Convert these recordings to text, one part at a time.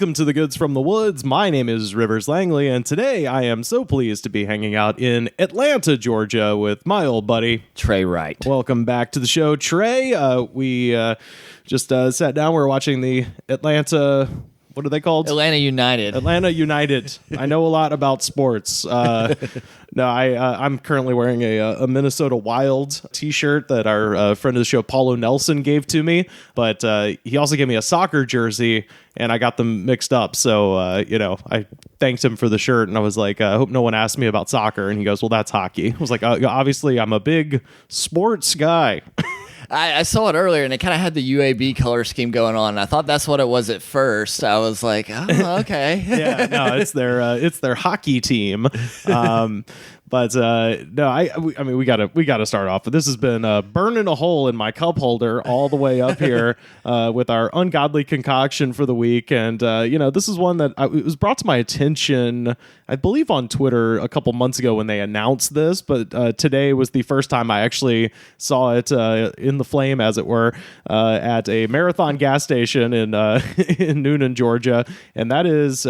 Welcome to the Goods from the Woods. My name is Rivers Langley, and today I am so pleased to be hanging out in Atlanta, Georgia with my old buddy, Trey Wright. Welcome back to the show, Trey. We just sat down. We were watching the Atlanta... What are they called? Atlanta United. Atlanta United. I know a lot about sports. No, I'm currently wearing a Minnesota Wild t-shirt that our friend of the show, Paulo Nelson, gave to me. But he also gave me a soccer jersey, and I got them mixed up. So, I thanked him for the shirt, and I was like, I hope no one asked me about soccer. And he goes, well, that's hockey. I was like, obviously, I'm a big sports guy. I saw it earlier, and it kind of had the UAB color scheme going on. I thought that's what it was at first. I was like, oh, okay. Yeah, no, it's their hockey team. But no, I mean, we gotta start off. But this has been burning a hole in my cup holder all the way up here with our ungodly concoction for the week. And this is one that it was brought to my attention, I believe, on Twitter a couple months ago when they announced this. But today was the first time I actually saw it in the flame, as it were, at a Marathon gas station in in Noonan, Georgia, and that is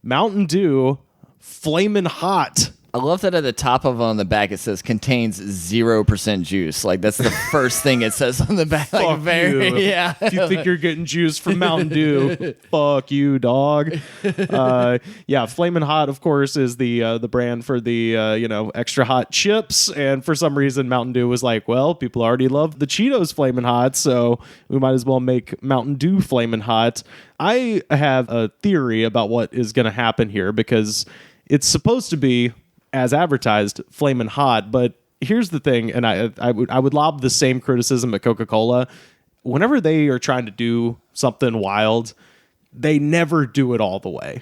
Mountain Dew Flamin Hot. I love that at the top of on the back it says contains 0% juice. Like that's the first thing it says on the back. Like, fuck you. Yeah. If you think you're getting juice from Mountain Dew, fuck you, dog. Yeah, Flamin Hot, of course, is the brand for the extra hot chips. And for some reason, Mountain Dew was like, well, people already love the Cheetos Flamin Hot, so we might as well make Mountain Dew Flamin Hot. I have a theory about what is going to happen here because it's supposed to be, as advertised, Flamin' Hot, but here's the thing, and I would lob the same criticism at Coca-Cola. Whenever they are trying to do something wild, they never do it all the way.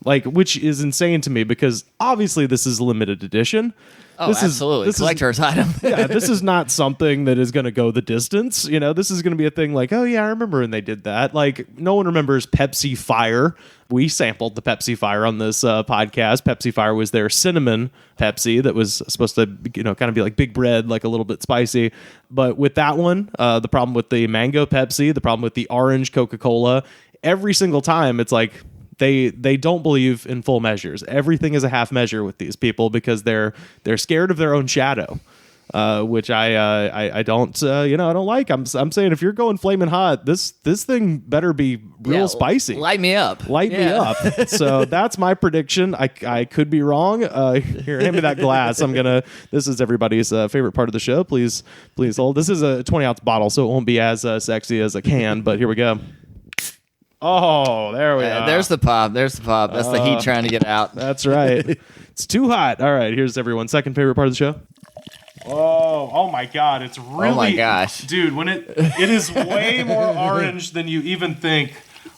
Which is insane to me because obviously this is a limited edition. Oh, absolutely. Collector's item. Yeah, this is not something that is going to go the distance. This is going to be a thing like, oh, yeah, I remember when they did that. No one remembers Pepsi Fire. We sampled the Pepsi Fire on this podcast. Pepsi Fire was their cinnamon Pepsi that was supposed to, kind of be like Big Bread, like a little bit spicy. But with that one, the problem with the mango Pepsi, the problem with the orange Coca-Cola, every single time it's like, They don't believe in full measures. Everything is a half measure with these people because they're scared of their own shadow, which I don't I don't like. I'm saying if you're going Flamin' Hot, this thing better be real spicy. Light me up. Light me up. So that's my prediction. I could be wrong. Here, hand me that glass. This is everybody's favorite part of the show. Please hold. This is a 20-ounce bottle, so it won't be as sexy as a can. But here we go. Oh, there we are. There's the pop. That's the heat trying to get out. That's right. It's too hot. All right, here's everyone's second favorite part of the show. Oh my God. It's really... Oh my gosh. Dude, when it is way more orange than you even think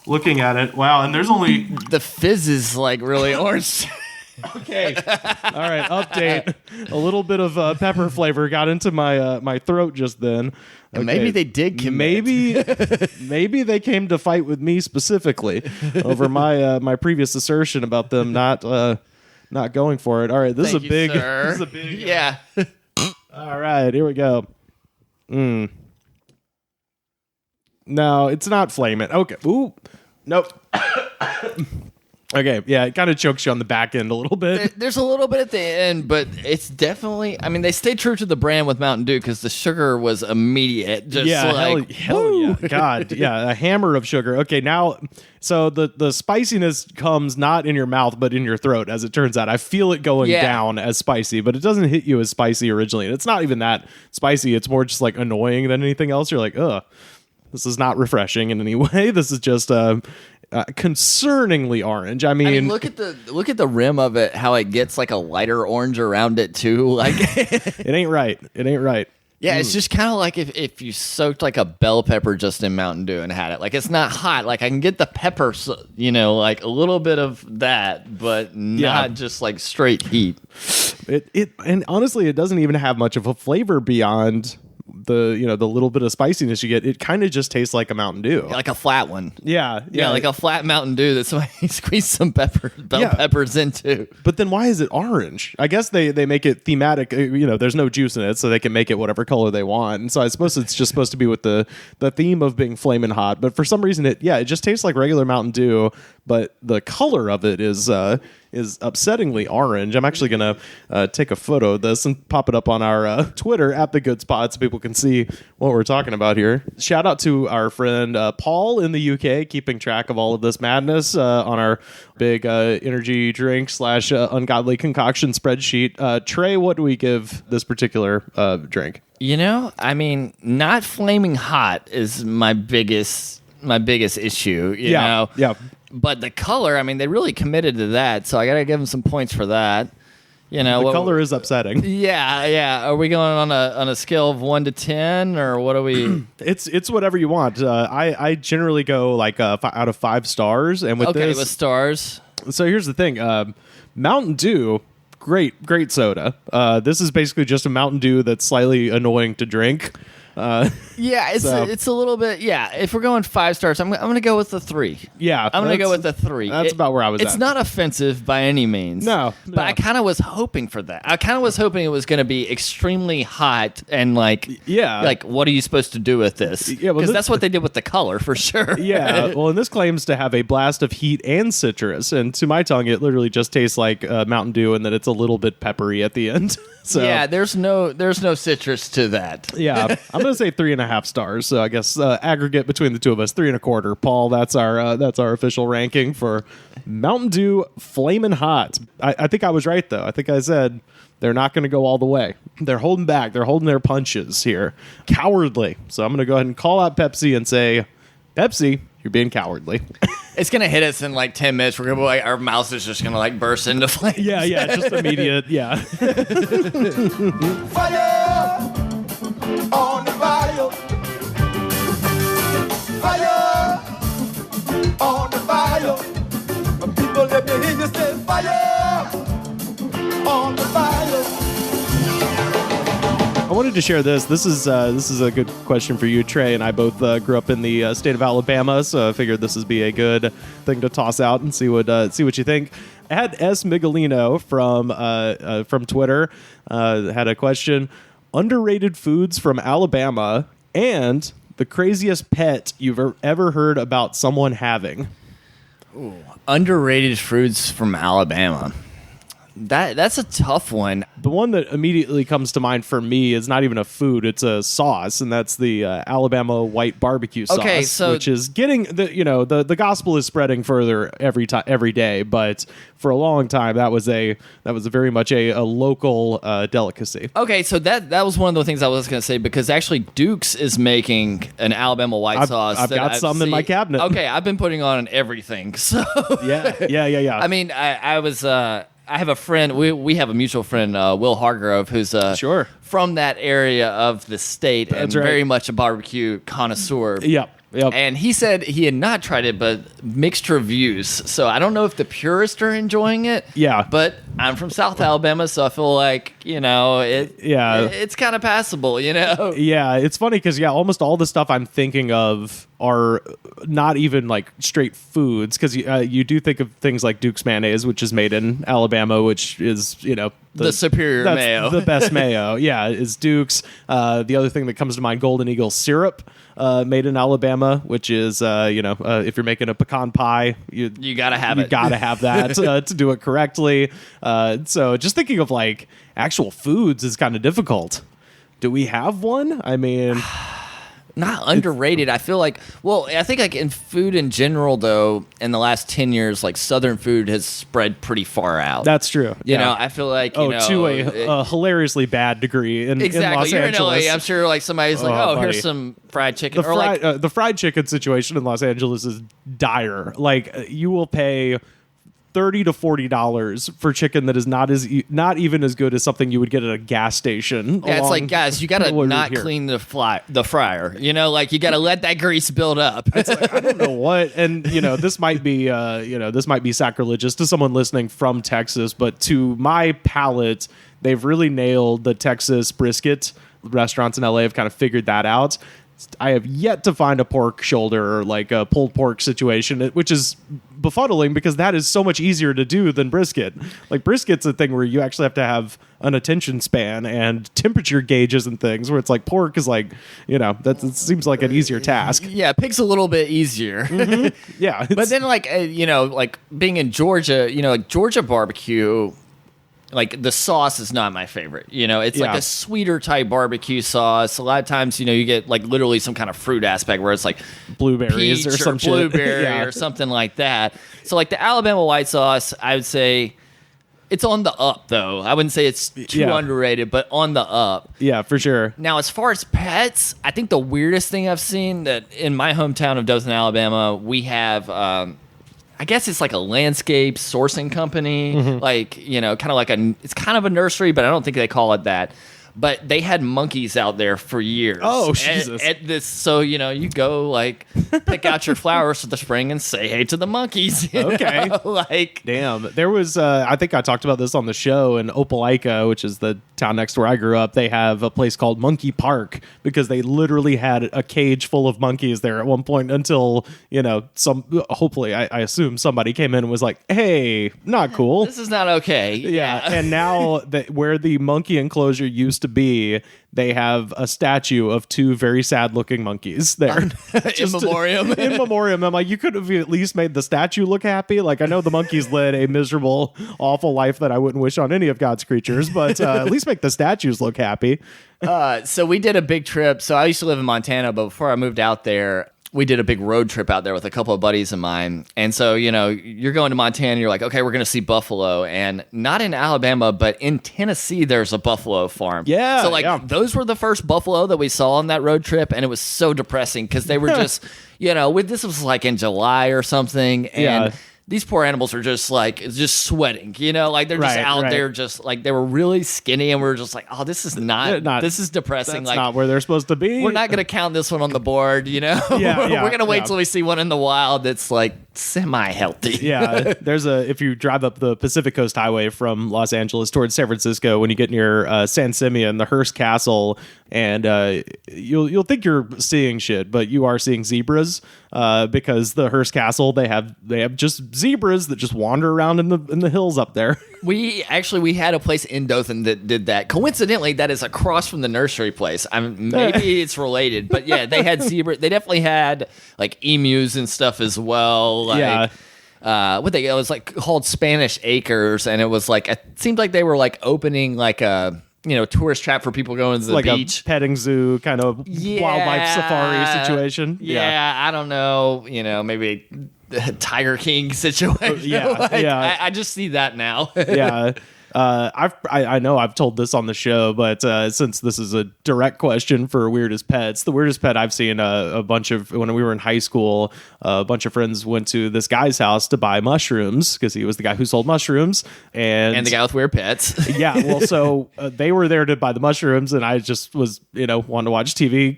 looking at it. Wow, and there's only... The fizz is really orange. Okay. All right, update. A little bit of pepper flavor got into my throat just then. Okay. Maybe they did commit. Maybe they came to fight with me specifically over my previous assertion about them not going for it. All right, this is a big. Yeah. All right, here we go. No, it's not Flamin'. Okay. Ooh. Nope. Okay, yeah, it kind of chokes you on the back end a little bit. There's a little bit at the end, but it's definitely... I mean, they stayed true to the brand with Mountain Dew because the sugar was immediate. Just hell yeah. God, yeah, a hammer of sugar. Okay, now, so the spiciness comes not in your mouth, but in your throat, as it turns out. I feel it going down as spicy, but it doesn't hit you as spicy originally. And it's not even that spicy. It's more just annoying than anything else. You're like, ugh, this is not refreshing in any way. This is just... concerningly orange. I mean, look at the rim of it, how it gets a lighter orange around it too. It ain't right. Yeah, it's just kind of like if you soaked a bell pepper just in Mountain Dew and had it. It's not hot. I can get the pepper, a little bit of that, but not just straight heat. And honestly, it doesn't even have much of a flavor beyond the little bit of spiciness you get, it kind of just tastes like a Mountain Dew. Like a flat one. Yeah, like a flat Mountain Dew that somebody squeezed some bell peppers into. But then why is it orange? I guess they make it thematic. There's no juice in it, so they can make it whatever color they want. And so I suppose it's just supposed to be with the theme of being flaming hot. But for some reason, it just tastes like regular Mountain Dew, but the color of it is upsettingly orange. I'm actually gonna take a photo of this and pop it up on our Twitter at The Good Spot so people can see what we're talking about here. Shout out to our friend Paul in the UK keeping track of all of this madness on our big energy drink / ungodly concoction spreadsheet. Trey, what do we give this particular drink? Not flaming hot is my biggest issue. You know? Yeah. But the color, they really committed to that, so I gotta give them some points for that. The color is upsetting. Yeah. Are we going on a scale of 1 to 10, or what are we? It's whatever you want. I generally go like out of 5 stars, and with this, with stars. So here's the thing: Mountain Dew, great soda. This is basically just a Mountain Dew that's slightly annoying to drink. It's a little bit. Yeah, if we're going 5 stars, I'm going to go with the 3. Yeah, I'm going to go with the 3. That's about where I was. It's not offensive by any means. No. But I kind of was hoping for that. I kind of was hoping it was going to be extremely hot and like what are you supposed to do with this? Yeah, because that's what they did with the color for sure. Yeah. Well, and this claims to have a blast of heat and citrus, and to my tongue, it literally just tastes like Mountain Dew, and that it's a little bit peppery at the end. So yeah, there's no citrus to that. Yeah, I'm gonna say 3.5 stars. So I guess aggregate between the two of us, 3.25. Paul, that's our official ranking for Mountain Dew Flamin' Hot. I think I was right though. I think I said they're not going to go all the way. They're holding back. They're holding their punches here. Cowardly. So I'm going to go ahead and call out Pepsi and say, Pepsi, you're being cowardly. It's going to hit us in like 10 minutes. We're going to be like, our mouth is just going to like burst into flames. Yeah, just immediate. Yeah. Fire on the fire. Fire on the fire. People, let me hear you say fire on the fire. I wanted to share this. This is a good question for you, Trey, and I both grew up in the state of Alabama, so I figured this would be a good thing to toss out and see what you think. At S Miguelino from Twitter had a question: underrated foods from Alabama and the craziest pet you've ever heard about someone having. Ooh, underrated foods from Alabama. That's a tough one. The one that immediately comes to mind for me is not even a food; it's a sauce, and that's the Alabama white barbecue sauce. Okay, so which is getting the gospel is spreading further every day, but for a long time that was very much a local delicacy. Okay, so that was one of the things I was going to say, because actually Duke's is making an Alabama white sauce. I've got some in my cabinet. Okay, I've been putting on everything. So yeah. I mean, I was. I have a friend. We have a mutual friend, Will Hargrove, who's sure from that area of the state. That's and right. very much a barbecue connoisseur. Yep. And he said he had not tried it, but mixed reviews. So I don't know if the purists are enjoying it. Yeah. But I'm from South Alabama, so I feel like, it's kind of passable, Yeah, it's funny because, almost all the stuff I'm thinking of are not even like straight foods, because you do think of things like Duke's mayonnaise, which is made in Alabama, which is, the superior mayo. The best mayo, is Duke's. The other thing that comes to mind, Golden Eagle syrup, made in Alabama, which is, if you're making a pecan pie, you gotta have it. You gotta have that to do it correctly. So just thinking of like actual foods is kind of difficult. Do we have one? I mean, not underrated. I feel like, I think like in food in general, though, in the last 10 years, like Southern food has spread pretty far out. That's true. You know, I feel like, to a hilariously bad degree in Los You're Angeles. In LA, I'm sure like somebody's like, buddy. here's some fried chicken. The fried chicken situation in Los Angeles is dire. Like, you will pay $30 to $40 for chicken that is not even as good as something you would get at a gas station. Yeah, it's like, guys, you gotta not clean the fryer. You gotta let that grease build up. It's like, I don't know what, and this might be sacrilegious to someone listening from Texas, but to my palate, they've really nailed the Texas brisket restaurants in LA have kind of figured that out. I have yet to find a pork shoulder or like a pulled pork situation, which is befuddling because that is so much easier to do than brisket. Like brisket's a thing where you actually have to have an attention span and temperature gauges and things, where it's like pork is like, it seems like an easier task. Yeah, pig's a little bit easier. Mm-hmm. Yeah. But then like being in Georgia, like Georgia barbecue, like the sauce is not my favorite. It's like a sweeter type barbecue sauce. A lot of times, you get like literally some kind of fruit aspect where it's like blueberries peach or some blueberry shit. or something like that. So like the Alabama white sauce, I would say it's on the up though. I wouldn't say it's too underrated, but on the up. Yeah, for sure. Now, as far as pets, I think the weirdest thing I've seen that in my hometown of Dothan, Alabama, we have I guess it's like a landscape sourcing company, like, kind of like it's kind of a nursery, but I don't think they call it that. But they had monkeys out there for years. Oh, Jesus. At this, so, you go, like, pick out your flowers for the spring and say hey to the monkeys. Okay. Like, damn. There was, I think I talked about this on the show in Opelika, which is the town next to where I grew up. They have a place called Monkey Park because they literally had a cage full of monkeys there at one point until, hopefully, I assume somebody came in and was like, hey, not cool. This is not okay. Yeah. And now where the monkey enclosure used to be, they have a statue of two very sad looking monkeys there. In memoriam. In memoriam. I'm like, you could have at least made the statue look happy. Like, I know the monkeys led a miserable, awful life that I wouldn't wish on any of God's creatures, but at least make the statues look happy. So we did a big trip. So I used to live in Montana, but before I moved out there, we did a big road trip out there with a couple of buddies of mine. And so, you're going to Montana, you're like, okay, we're going to see buffalo. And not in Alabama, but in Tennessee, there's a buffalo farm. Yeah. So, those were the first buffalo that we saw on that road trip. And it was so depressing because they were just, this was like in July or something. And these poor animals are just sweating, like they're just out there, just like they were really skinny, and we were just like, oh, this is this is depressing. That's not where they're supposed to be. We're not going to count this one on the board, Yeah, we're going to wait till we see one in the wild that's like semi-healthy. Yeah, if you drive up the Pacific Coast Highway from Los Angeles towards San Francisco, when you get near San Simeon, the Hearst Castle, and you'll think you're seeing shit, but you are seeing zebras because the Hearst Castle, they have just zebras that just wander around in the hills up there. We had a place in Dothan that did that. Coincidentally, that is across from the nursery place. Maybe it's related, but yeah, they had zebra. They definitely had like emus and stuff as well. Like, it was like called Spanish Acres, and it was like it seemed like they were like opening like a tourist trap for people going to the like beach, a petting zoo kind of wildlife safari situation. Yeah, I don't know. Maybe Tiger King situation. I just see that now. Yeah. I know I've told this on the show, but since this is a direct question for weirdest pets, the weirdest pet I've seen a bunch of, when we were in high school, a bunch of friends went to this guy's house to buy mushrooms because he was the guy who sold mushrooms, and the guy with weird pets. Yeah, well, so they were there to buy the mushrooms, and I just was wanting to watch TV,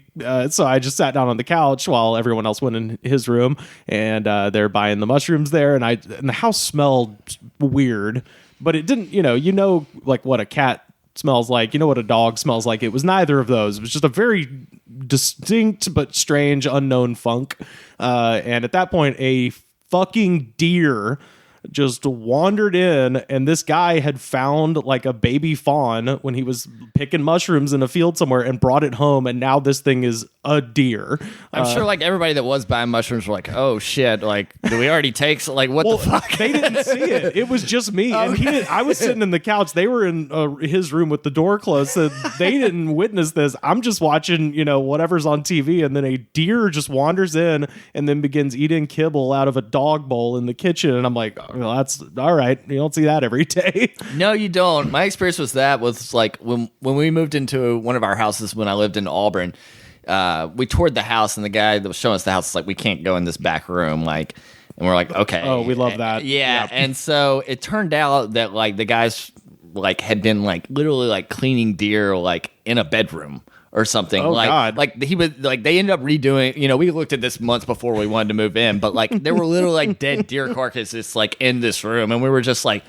so I just sat down on the couch while everyone else went in his room, and they're buying the mushrooms there, and the house smelled weird. But it didn't, like what a cat smells like, what a dog smells like. It was neither of those. It was just a very distinct but strange unknown funk. And at that point, a fucking deer just wandered in, and this guy had found like a baby fawn when he was picking mushrooms in a field somewhere and brought it home, and now this thing is a deer. I'm sure like everybody that was buying mushrooms were like, oh shit, like do we already take what the fuck? They didn't see it. It was just me. Okay. And I was sitting in the couch. They were in his room with the door closed, so they didn't witness this. I'm just watching, whatever's on TV, and then a deer just wanders in and then begins eating kibble out of a dog bowl in the kitchen, and I'm like, well, that's all right. You don't see that every day. No, you don't. My experience was like when we moved into one of our houses when I lived in Auburn, we toured the house, and the guy that was showing us the house was like, we can't go in this back room, like, and we're like, okay. Oh, we love that. Yeah. Yep. And so it turned out that like the guys like had been like literally like cleaning deer like in a bedroom or something. Oh, God. Like he was like, they ended up redoing, we looked at this months before we wanted to move in, but like there were literally like dead deer carcasses like in this room, and we were just like,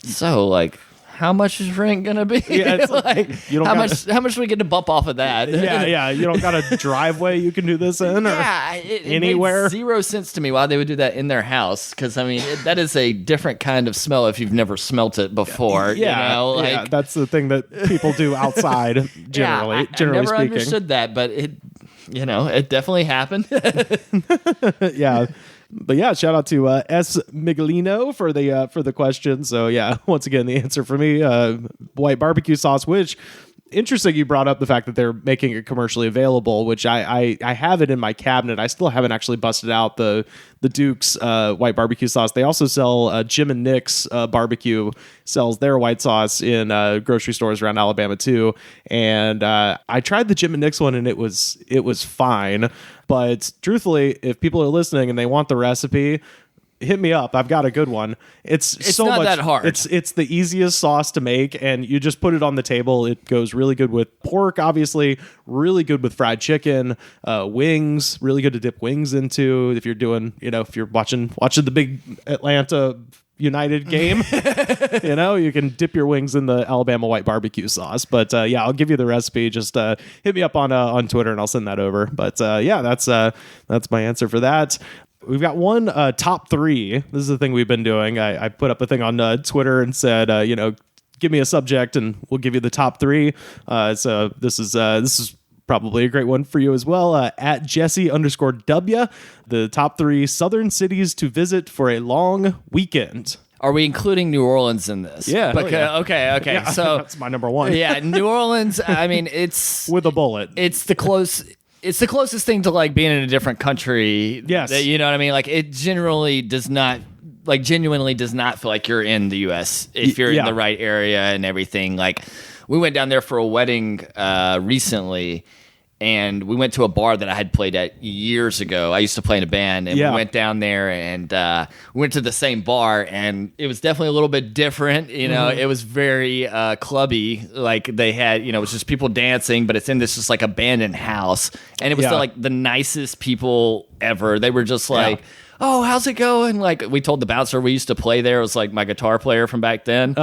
so like, how much is rent gonna be? Yeah, it's like, you don't how much do we get to bump off of that? yeah. You don't got a driveway you can do this in, or it anywhere. made zero sense to me why they would do that in their house, because I mean that is a different kind of smell if you've never smelt it before. Yeah, you know, like, yeah, that's the thing that people do outside. Generally, I generally never speaking, understood that, but it definitely happened. Yeah. But yeah, shout out to S. Miguelino for the question. So yeah, once again, the answer for me, white barbecue sauce, which interesting you brought up the fact that they're making it commercially available, which I have it in my cabinet. I still haven't actually busted out the Duke's white barbecue sauce. They also sell Jim and Nick's barbecue sells their white sauce in grocery stores around Alabama too. And I tried the Jim and Nick's one, and it was fine. But truthfully, if people are listening and they want the recipe, hit me up. I've got a good one. It's so not much that hard. It's the easiest sauce to make, and you just put it on the table. It goes really good with pork, obviously, really good with fried chicken, wings, really good to dip wings into if you're doing, if you're watching the big Atlanta United game. You can dip your wings in the Alabama white barbecue sauce. But yeah, I'll give you the recipe. Just hit me up on Twitter and I'll send that over. But yeah, that's my answer for that. We've got one top 3. This is the thing we've been doing. I put up a thing on Twitter and said, give me a subject and we'll give you the top 3. So this is probably a great one for you as well. At Jesse_W, the top 3 southern cities to visit for a long weekend. Are we including New Orleans in this? Yeah. Okay. Yeah, So that's my number 1. Yeah, New Orleans. I mean, it's With a bullet. It's the closest thing to like being in a different country. Yes. You know what I mean? Like it genuinely does not feel like you're in the U.S. if you're in the right area and everything. Like we went down there for a wedding recently, and we went to a bar that I had played at years ago. I used to play in a band, and we went down there and we went to the same bar, and it was definitely a little bit different. It was very clubby. Like they had, it was just people dancing, but it's in this just like abandoned house, and it was like the nicest people ever. They were just like, oh, how's it going? Like we told the bouncer we used to play there. It was like my guitar player from back then.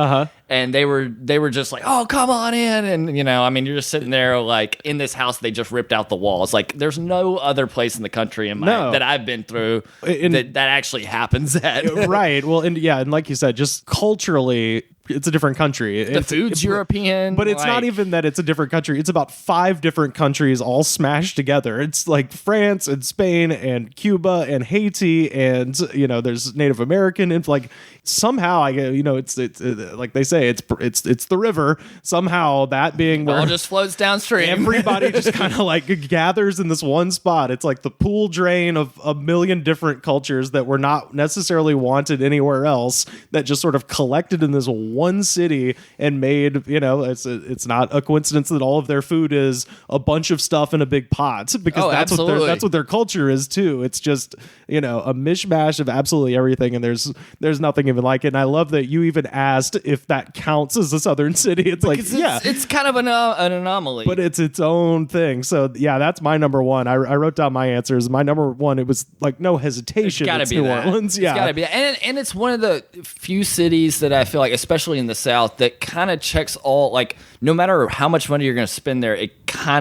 And they were just like, oh, come on in. And, you're just sitting there like in this house, they just ripped out the walls. Like there's no other place in the country that I've been through that actually happens at. Right. Well, and like you said, just culturally, it's a different country. The food's European. But it's not even that it's a different country. It's about 5 different countries all smashed together. It's like France and Spain and Cuba and Haiti and, there's Native American. And like somehow it's like they say, it's the river. Somehow that being where all just flows downstream. Everybody just kind of like gathers in this one spot. It's like the pool drain of a million different cultures that were not necessarily wanted anywhere else that just sort of collected in this one city and made, it's not a coincidence that all of their food is a bunch of stuff in a big pot, because that's what their culture is too. It's just, a mishmash of absolutely everything, and there's nothing even like it. And I love that you even asked if that counts as a southern city. It's like, it's kind of an anomaly, but it's its own thing. So yeah, that's my number 1. I wrote down my answers. My number 1, it was like no hesitation. It's New Orleans. Yeah, it's gotta be that. And it's one of the few cities that I feel like, especially in the South, that kind of checks all, like no matter how much money you're going to spend there,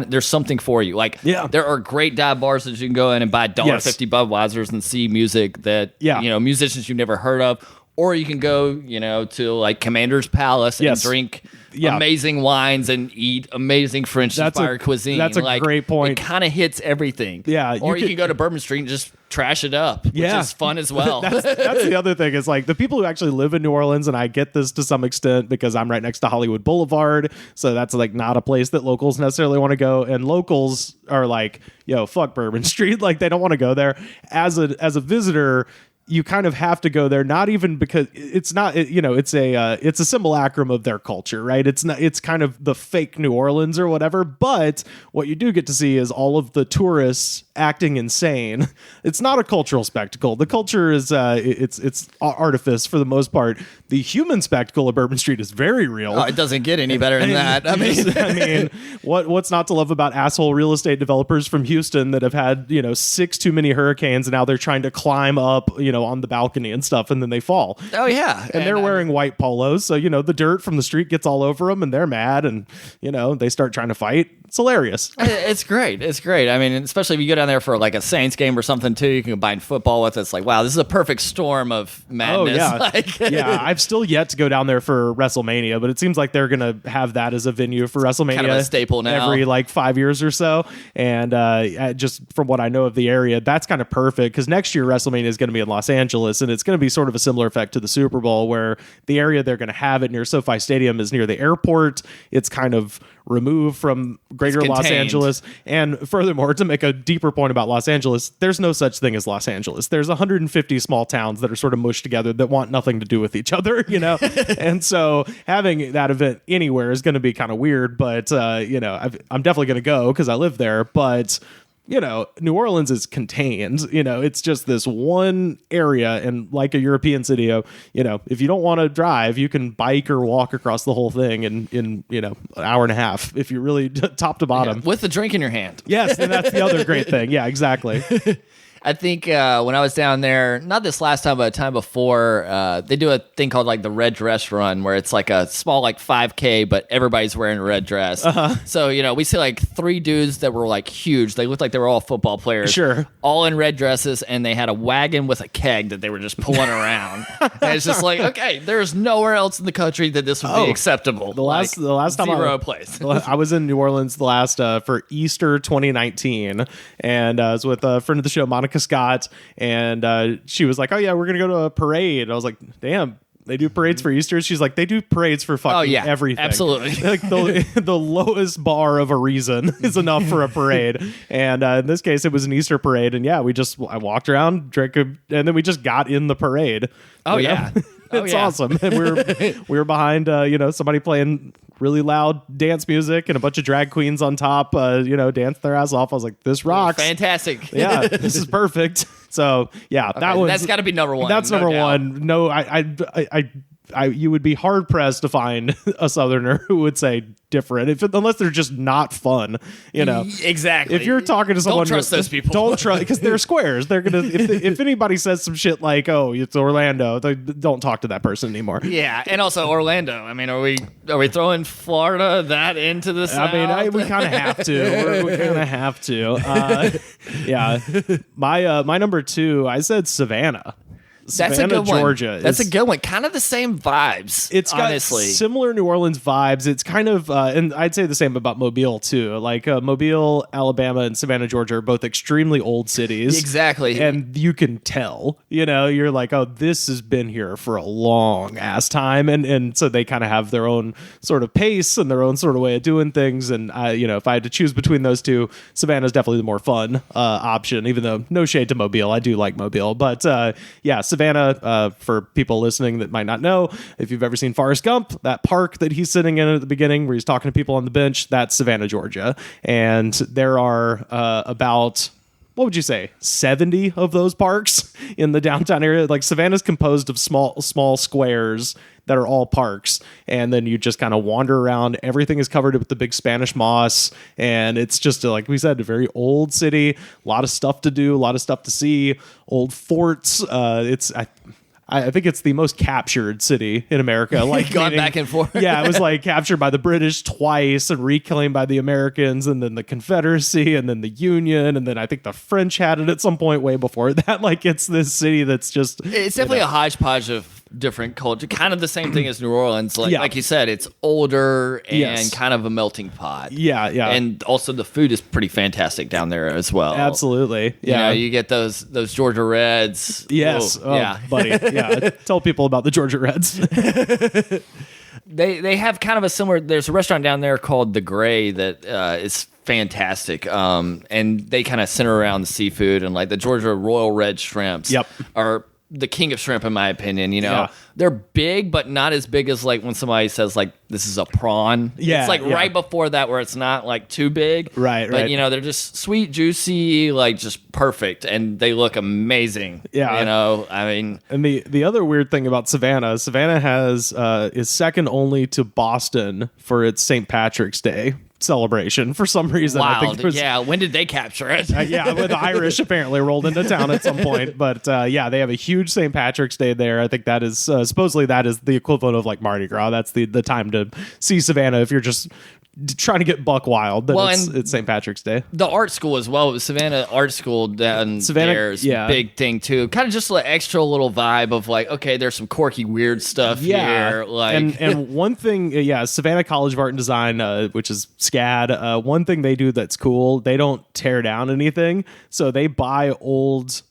there's something for you. Like there are great dive bars that you can go in and buy $1.50 Budweisers and see music that musicians you've never heard of. Or you can go, to like Commander's Palace and drink amazing wines and eat amazing French-inspired cuisine. That's a great point. It kind of hits everything. Yeah. Or you can go to Bourbon Street and just trash it up, which is fun as well. That's the other thing is like the people who actually live in New Orleans, and I get this to some extent because I'm right next to Hollywood Boulevard. So that's like not a place that locals necessarily want to go. And locals are like, fuck Bourbon Street. Like they don't want to go there. As a visitor, you kind of have to go there, not even because it's not, it's a simulacrum of their culture, right? It's kind of the fake New Orleans or whatever, but what you do get to see is all of the tourists acting insane. It's not a cultural spectacle. The culture is, it's artifice for the most part. The human spectacle of Bourbon Street is very real. Oh, it doesn't get any better than that. I mean, what's not to love about asshole real estate developers from Houston that have had, 6 too many hurricanes and now they're trying to climb up, on the balcony and stuff, and then they fall. Oh yeah, And they're wearing white polos, so the dirt from the street gets all over them, and they're mad, and they start trying to fight. It's hilarious. It's great. It's great. I mean, especially if you go down there for like a Saints game or something too, you can combine football with it. It's like, wow, this is a perfect storm of madness. Oh yeah, yeah. I've still yet to go down there for WrestleMania, but it seems like they're gonna have that as a venue for WrestleMania. Kind of a staple now. Every like 5 years or so, and just from what I know of the area, that's kind of perfect because next year WrestleMania is going to be in Los Angeles, and it's going to be sort of a similar effect to the Super Bowl, where the area they're going to have it near SoFi Stadium is near the airport. It's kind of removed from greater Los Angeles. And furthermore, to make a deeper point about Los Angeles, there's no such thing as Los Angeles. There's 150 small towns that are sort of mushed together that want nothing to do with each other, And so having that event anywhere is going to be kind of weird, but I'm definitely going to go because I live there. But New Orleans is contained. It's just this one area, and like a European city, if you don't want to drive, you can bike or walk across the whole thing in an hour and a half if you really top to bottom. With the drink in your hand. Yes, and that's the other great thing. Yeah, exactly. I think when I was down there, not this last time, but a time before, they do a thing called like the red dress run, where it's like a small like 5K, but everybody's wearing a red dress. So we see like 3 dudes that were like huge. They looked like they were all football players, sure, all in red dresses, and they had a wagon with a keg that they were just pulling around. And it's just like, okay, there's nowhere else in the country that this would be acceptable. The last time I was in New Orleans the last for Easter 2019, and I was with a friend of the show, Monica Scott, and she was like, oh yeah, we're gonna go to a parade. I was like, damn, they do parades for Easter? She's like, they do parades for fucking everything. Absolutely. Like the lowest bar of a reason is enough for a parade. And in this case, it was an Easter parade, and I walked around, drank and then we just got in the parade. It's awesome. And we were behind somebody playing really loud dance music and a bunch of drag queens on top dance their ass off. I was like, this rocks. Fantastic. Yeah, this is perfect. So that's got to be number one. That's number one. No, you would be hard pressed to find a Southerner who would say different, unless they're just not fun. Exactly. If you're talking to someone, don't trust those people. Don't trust, because they're squares. They're gonna if anybody says some shit like, "Oh, it's Orlando," don't talk to that person anymore. Yeah, and also Orlando. I mean, are we throwing Florida that into the South? I mean, we kind of have to. We kind of have to. Yeah. My number 2, I said Savannah. That's Savannah, a good one. Georgia. That's a good one. Kind of the same vibes. It's got honestly similar New Orleans vibes. It's kind of, and I'd say the same about Mobile too. Like Mobile, Alabama, and Savannah, Georgia are both extremely old cities. Exactly, and you can tell. You're like, oh, this has been here for a long ass time, and so they kind of have their own sort of pace and their own sort of way of doing things. And if I had to choose between those two, Savannah's definitely the more fun option. Even though no shade to Mobile, I do like Mobile, but Savannah, for people listening that might not know, if you've ever seen Forrest Gump, that park that he's sitting in at the beginning where he's talking to people on the bench, that's Savannah, Georgia. And there are about, what would you say, 70 of those parks in the downtown area. Like Savannah's composed of small squares that are all parks, and then you just kind of wander around. Everything is covered with the big Spanish moss, and it's just like we said, a very old city. A lot of stuff to do, a lot of stuff to see. Old forts. I think it's the most captured city in America. Like gone back and forth. Yeah, it was like captured by the British twice and reclaimed by the Americans, and then the Confederacy, and then the Union, and then I think the French had it at some point way before that. Like it's this city that's just it's definitely a hodgepodge of different culture, kind of the same thing as New Orleans. Like you said, it's older and kind of a melting pot. Yeah, and also the food is pretty fantastic down there as well. Absolutely. Yeah, you get those Georgia Reds. Yes, buddy. Yeah, tell people about the Georgia Reds. They have kind of a similar. There's a restaurant down there called The Gray that is fantastic, and they kind of center around the seafood, and like the Georgia Royal Red shrimps. Are the king of shrimp in my opinion. They're big, but not as big as like when somebody says like this is a prawn. It's like right before that where it's not like too big. Right. They're just sweet, juicy, like just perfect, and they look amazing. Yeah. I mean, and the other weird thing about Savannah has is second only to Boston for its St. Patrick's Day celebration for some reason. I think Wild. there was, Yeah. When did they capture it? yeah, the Irish apparently rolled into town at some point, but yeah, they have a huge St. Patrick's Day there. I think that is supposedly that is the equivalent of like Mardi Gras. That's the time to see Savannah if you're just trying to get buck wild. Then it's St. Patrick's Day. The art school as well. Savannah Art School down there's big thing too. Kind of just an extra little vibe of like, okay, there's some quirky, weird stuff here. Like, and one thing, Savannah College of Art and Design, which is SCAD. One thing they do that's cool, they don't tear down anything, so they buy old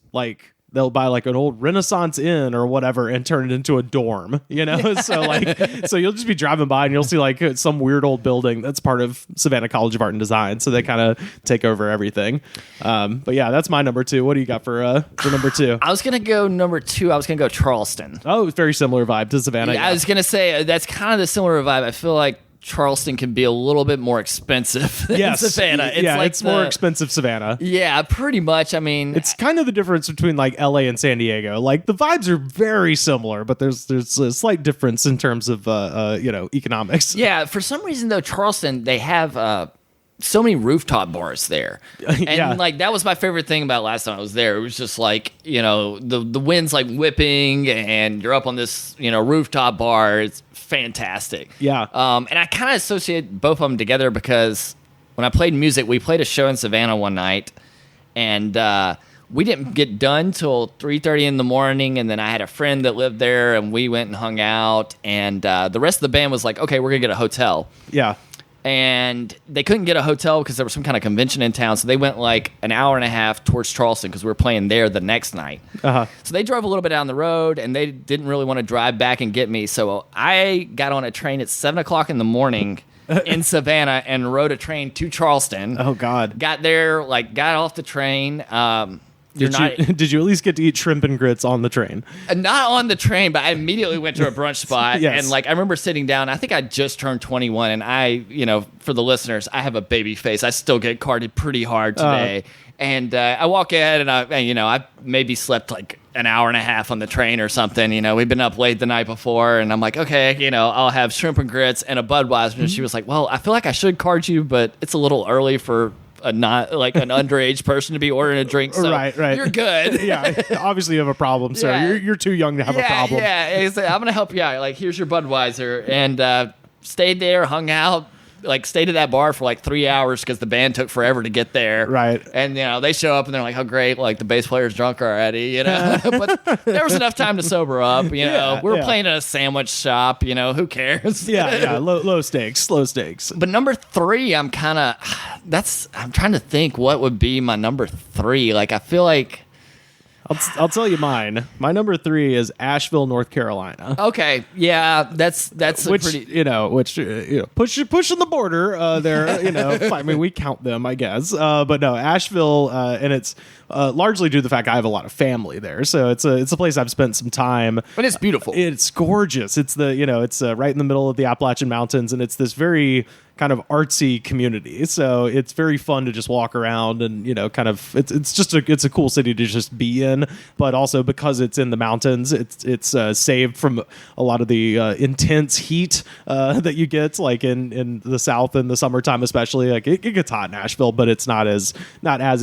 they'll buy like an old Renaissance inn or whatever and turn it into a dorm, so you'll just be driving by and you'll see like some weird old building that's part of Savannah College of Art and Design. So they kind of take over everything. But yeah, that's my number 2. What do you got for number 2? I was going to go number 2. I was going to go Charleston. Oh, very similar vibe to Savannah. I was going to say that's kind of the similar vibe. I feel like Charleston can be a little bit more expensive than Savannah. It's more expensive Savannah. Yeah, pretty much. I mean, it's kind of the difference between like LA and San Diego. Like the vibes are very similar, but there's a slight difference in terms of economics. Yeah, for some reason though, Charleston, they have so many rooftop bars there. And like that was my favorite thing about last time I was there. It was just like, the wind's like whipping and you're up on this, rooftop bar. It's fantastic. Yeah. And I kind of associate both of them together because when I played music, we played a show in Savannah one night and we didn't get done till 3:30 in the morning. And then I had a friend that lived there and we went and hung out and the rest of the band was like, okay, we're going to get a hotel. Yeah. And they couldn't get a hotel because there was some kind of convention in town. So they went like an hour and a half towards Charleston because we were playing there the next night. Uh-huh. So they drove a little bit down the road and they didn't really want to drive back and get me. So I got on a train at 7 o'clock in the morning in Savannah and rode a train to Charleston. Oh, God. Got there, got off the train. Did you at least get to eat shrimp and grits on the train? Not on the train, but I immediately went to a brunch spot. Yes. And I remember sitting down. I think I just turned 21 and I, for the listeners, I have a baby face. I still get carded pretty hard today. And I walk in and I maybe slept like an hour and a half on the train or something. We've been up late the night before and I'm like, okay, I'll have shrimp and grits and a Budweiser. And she was like, well, I feel like I should card you, but it's a little early for an underage person to be ordering a drink, so right. you're good. Yeah, obviously you have a problem, sir. Yeah. You're too young to have a problem. Yeah, I'm gonna help you out. Like, here's your Budweiser, and stayed there, hung out, stayed at that bar for 3 hours because the band took forever to get there. Right. And they show up and they're like, "Oh, great! The bass player's drunk already," But there was enough time to sober up. We were playing at a sandwich shop. Who cares? Yeah. Low stakes. But number 3, I'm trying to think what would be my number 3. I feel like. I'll tell you mine. My number 3 is Asheville, North Carolina. Okay, yeah, that's pushing the border there. I mean, we count them, I guess. But no, Asheville, and it's largely due to the fact I have a lot of family there, so it's a place I've spent some time. But it's beautiful. It's gorgeous. It's it's right in the middle of the Appalachian Mountains, and it's this very kind of artsy community. So it's very fun to just walk around and, it's a cool city to just be in, but also because it's in the mountains, it's saved from a lot of the intense heat that you get in the South in the summertime, especially. It gets hot in Asheville, but it's not as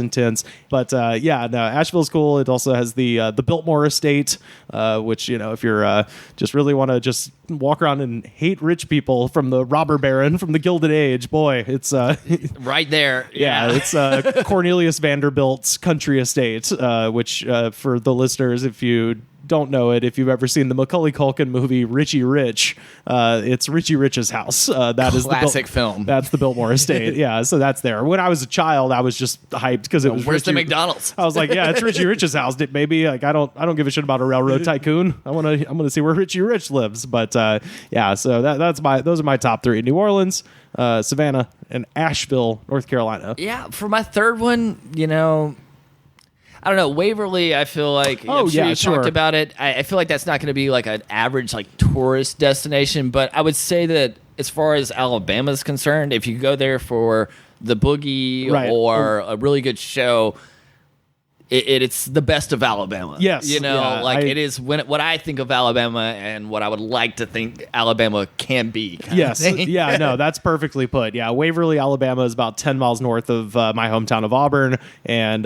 intense. But Asheville's cool. It also has the Biltmore Estate, which, if you're just really want to just walk around and hate rich people from the robber baron from the Gilded Age, boy, it's right there. Yeah, it's Cornelius Vanderbilt's country estate, which for the listeners, if you don't know it, if you've ever seen the Macaulay Culkin movie Richie Rich, it's Richie Rich's house. That is classic film. That's the Biltmore Estate. Yeah, so that's there. When I was a child, I was just hyped because it was. Where's the McDonald's? I was like, yeah, it's Richie Rich's house. Maybe I don't give a shit about a railroad tycoon. I'm gonna see where Richie Rich lives. But so those are my top 3: New Orleans, Savannah, and Asheville, North Carolina. Yeah, for my third one, I don't know, Waverly, I feel like, you talked about it. I feel like that's not going to be an average tourist destination, but I would say that as far as Alabama is concerned, if you go there for the boogie or a really good show, it's the best of Alabama. Yes. You know, it is what I think of Alabama and what I would like to think Alabama can be. Yes. Yeah, no, that's perfectly put. Yeah, Waverly, Alabama is about 10 miles north of my hometown of Auburn. And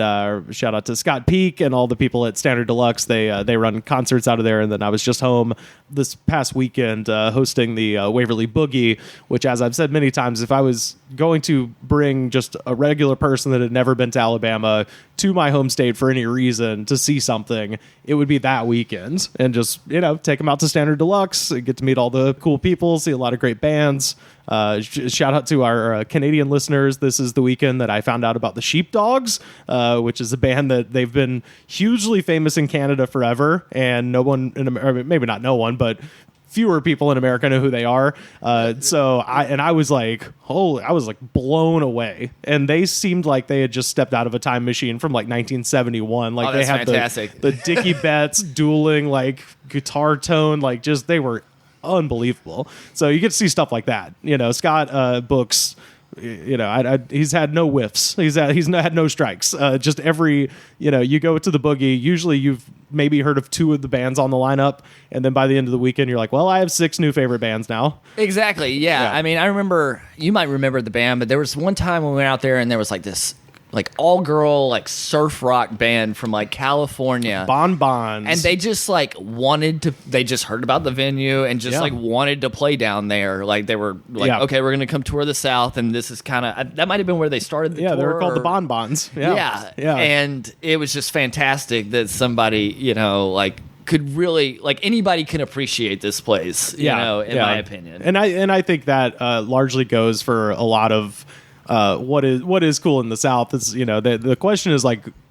shout out to Scott Peak and all the people at Standard Deluxe. They run concerts out of there. And then I was just home this past weekend hosting the Waverly Boogie, which, as I've said many times, if I was going to bring just a regular person that had never been to Alabama to my home state for any reason to see something, it would be that weekend. And just, take them out to Standard Deluxe, get to meet all the cool people, see a lot of great bands. Shout out to our Canadian listeners. This is the weekend that I found out about the Sheepdogs, which is a band that they've been hugely famous in Canada forever, and no one in America, maybe not no one, but fewer people in America know who they are. So I was like, I was like blown away. And they seemed like they had just stepped out of a time machine from like 1971. Like they had fantastic. the Dickie Betts dueling like guitar tone, like just they were unbelievable. So you get to see stuff like that. Scott books. He's had no whiffs. He's had no strikes. Just every, you go to the Boogie, usually you've maybe heard of 2 of the bands on the lineup, and then by the end of the weekend, you're like, well, I have 6 new favorite bands now. Exactly, yeah. I mean, I remember, you might remember the band, but there was one time when we went out there and there was like this all-girl surf rock band from California. Bonbons. And they just they just heard about the venue and just wanted to play down there. They were okay, we're going to come tour the South, and this is kind of, that might have been where they started the tour. Yeah, they were called the Bonbons. Yeah. And it was just fantastic that somebody, could really, anybody can appreciate this place, in my opinion. And I think that largely goes for a lot of what is cool in the South. Is the question is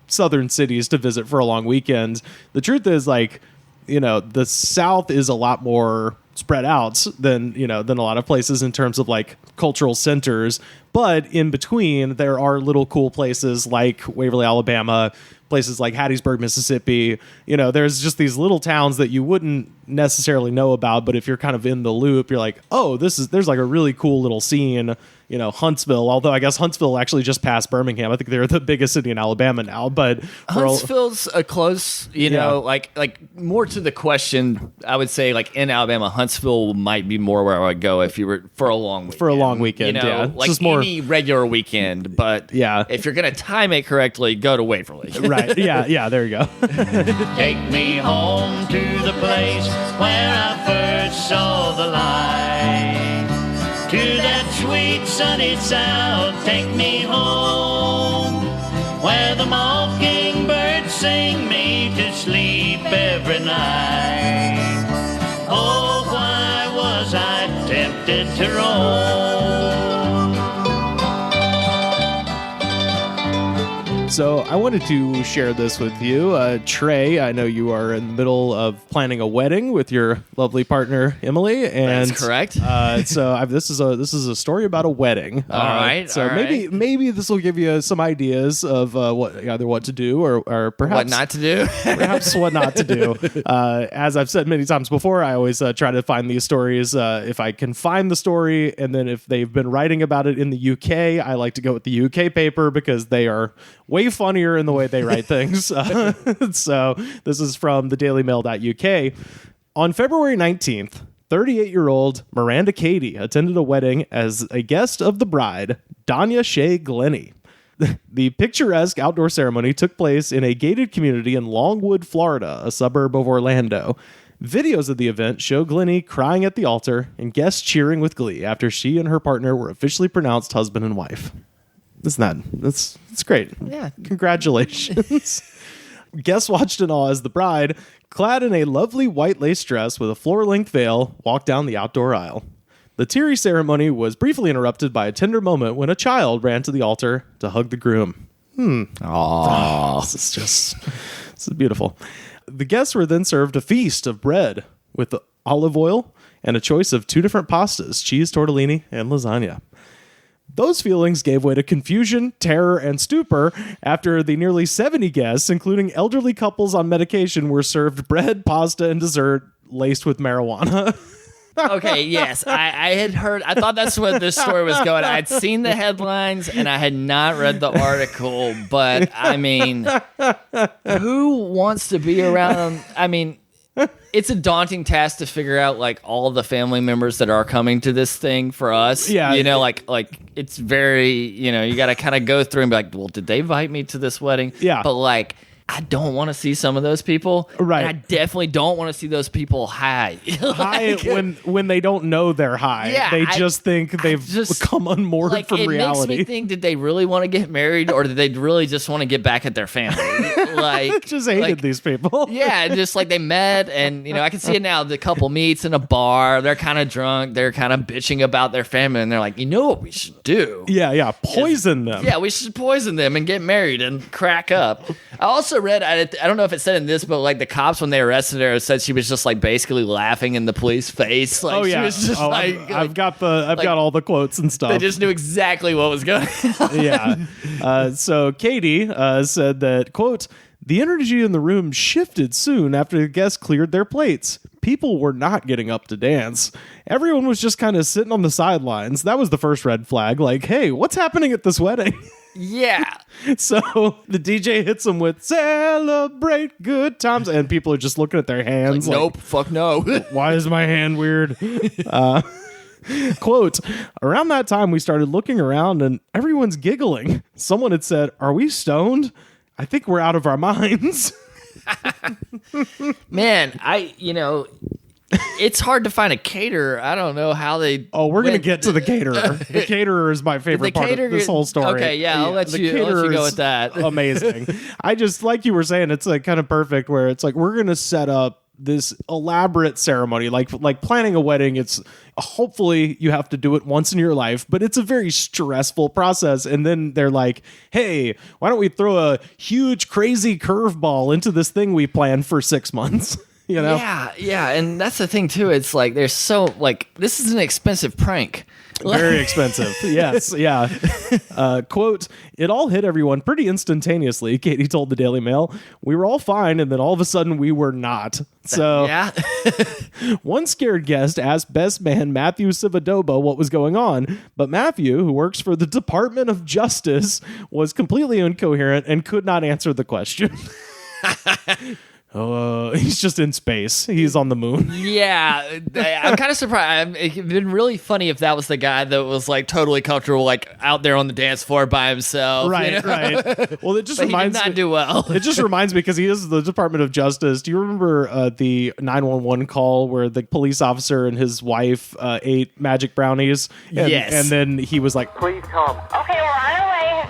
southern cities to visit for a long weekend. The truth is the South is a lot more spread out than a lot of places in terms of cultural centers, but in between there are little cool places like Waverly, Alabama, places like Hattiesburg, Mississippi. There's just these little towns that you wouldn't necessarily know about, but if you're kind of in the loop, you're like, oh, there's a really cool little scene. Huntsville, although I guess Huntsville actually just passed Birmingham. I think they're the biggest city in Alabama now, but Huntsville's a close, more to the question, I would say in Alabama, Huntsville might be more where I would go if you were for a long weekend. For a long weekend, just any regular weekend, but if you're going to time it correctly, go to Waverly. Right, yeah, there you go. Take me home to the place where I first saw the light. To that sweet sunny South, take me home, where the mockingbirds sing me to sleep every night. Oh, why was I tempted to roam? So I wanted to share this with you. Trey, I know you are in the middle of planning a wedding with your lovely partner, Emily. And that's correct. So this is a story about a wedding. All right. So maybe this will give you some ideas of what to do or perhaps what not to do. Perhaps what not to do. As I've said many times before, I always try to find these stories. If I can find the story, and then if they've been writing about it in the UK, I like to go with the UK paper because they are way funnier in the way they write things. So this is from the dailymail.uk. On February 19th, 38-year-old Miranda Cady attended a wedding as a guest of the bride, Danya Shea Glennie. The picturesque outdoor ceremony took place in a gated community in Longwood, Florida, a suburb of Orlando. Videos of the event show Glennie crying at the altar and guests cheering with glee after she and her partner were officially pronounced husband and wife. That's great. Yeah. Congratulations. Guests watched in awe as the bride, clad in a lovely white lace dress with a floor-length veil, walked down the outdoor aisle. The teary ceremony was briefly interrupted by a tender moment when a child ran to the altar to hug the groom. Aww. This is beautiful. The guests were then served a feast of bread with olive oil and a choice of 2 different pastas, cheese tortellini and lasagna. Those feelings gave way to confusion, terror, and stupor after the nearly 70 guests, including elderly couples on medication, were served bread, pasta, and dessert laced with marijuana. Okay, yes. I had heard, I thought that's what this story was going. I had seen the headlines and I had not read the article, but I mean, who wants to be around? I mean, it's a daunting task to figure out like all the family members that are coming to this thing for us. Yeah. You know, like it's very, you know, you got to kind of go through and be like, well, did they invite me to this wedding? Yeah. But like, I don't want to see some of those people. Right. And I definitely don't want to see those people high. High when they don't know they're high. Yeah, they just think they've just- become unmoored like, from it reality. makes me think, did they really want to get married or did they really just want to get back at their family? Like, just hated like, these people. Yeah, just like they met and, you know, I can see it now. The couple meets in a bar. They're kind of drunk. They're kind of bitching about their family. And they're like, you know what we should do? Yeah. Poison them. Yeah, we should poison them and get married and crack up. I also read, I don't know if it said in this, but like the cops, when they arrested her, said she was just like basically laughing in the police face. Like, Oh yeah. She was just I've got all the quotes and stuff. They just knew exactly what was going on. Yeah. So Katie said that, quote, the energy in the room shifted soon after the guests cleared their plates. People were not getting up to dance. Everyone was just kind of sitting on the sidelines. That was the first red flag. Like, hey, what's happening at this wedding? Yeah. So the DJ hits them with celebrate good times. And people are just looking at their hands. Like, nope. Fuck no. Why is my hand weird? Quote, around that time we started looking around and everyone's giggling. Someone had said, are we stoned? I think we're out of our minds. Man, it's hard to find a caterer. I don't know how they. Oh, we're going to get to the caterer. The caterer is my favorite part of this whole story. Okay, yeah, I'll let you go with that. Amazing. I just, like you were saying, it's like kind of perfect where it's like, we're going to set up this elaborate ceremony, like planning a wedding. It's hopefully you have to do it once in your life, but it's a very stressful process. And then they're like, hey, why don't we throw a huge crazy curveball into this thing we planned for 6 months? You know? Yeah, and that's the thing too. It's like there's so like this is an expensive prank. Very expensive. Yes, yeah. Quote, it all hit everyone pretty instantaneously, Katie told the Daily Mail. We were all fine, and then all of a sudden we were not. So yeah. One scared guest asked best man Matthew Civadoba what was going on, but Matthew, who works for the Department of Justice, was completely incoherent and could not answer the question. He's just in space. He's on the moon. Yeah, I'm kind of surprised. It'd been really funny if that was the guy that was like totally comfortable, like out there on the dance floor by himself. Right, you know? right. Well, it just reminds me. He did not do well. It just reminds me because he is the Department of Justice. Do you remember the 911 call where the police officer and his wife ate magic brownies? And, yes. And then he was like, Please come. Okay, we're on our way.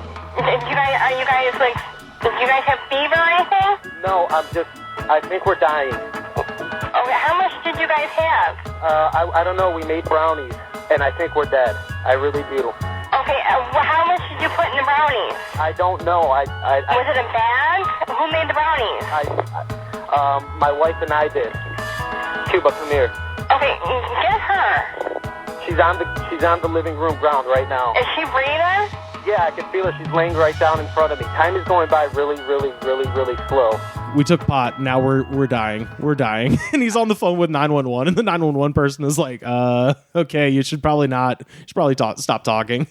Do you guys have fever or anything? No, I think we're dying. Okay, how much did you guys have? I don't know. We made brownies, and I think we're dead. I really do. Okay, how much did you put in the brownies? I don't know. Was it a bag? Who made the brownies? My wife and I did. Cuba, come here. Okay, get her. She's on the living room ground right now. Is she breathing? Yeah, I can feel her. She's laying right down in front of me. Time is going by really, really, really, really slow. we took pot. Now we're dying. We're dying. And he's on the phone with 911, and the 911 person is like, okay, you should probably stop talking.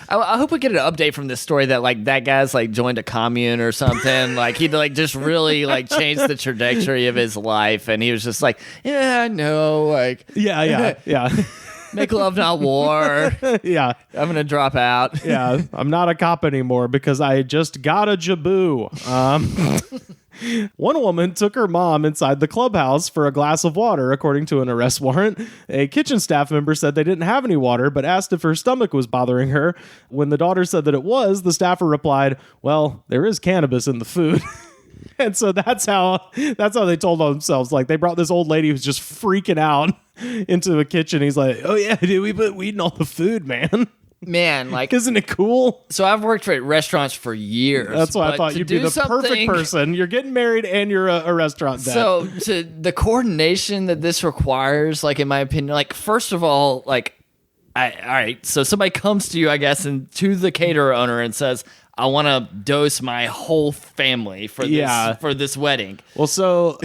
I hope we get an update from this story that like that guy's like joined a commune or something. Like he like just really like changed the trajectory of his life, and he was just like, yeah, I know, like Yeah. make love not war. Yeah. I'm gonna drop out. Yeah. I'm not a cop anymore because I just got a jaboo. One woman took her mom inside the clubhouse for a glass of water, according to an arrest warrant. A kitchen staff member said they didn't have any water, but asked if her stomach was bothering her. When the daughter said that it was, the staffer replied, well, there is cannabis in the food. And so that's how they told on themselves. Like, they brought this old lady who's just freaking out into the kitchen. He's like, oh yeah, dude, we put weed in all the food, man. Man, like, Isn't it cool? so I've worked at restaurants for years. That's why I but thought to you'd be do the perfect something- person. You're getting married and you're a restaurant vet. So to the coordination that this requires, like in my opinion, like first of all, like all right, so somebody comes to you, I guess, and to the caterer owner and says, I want to dose my whole family for this wedding. Well, so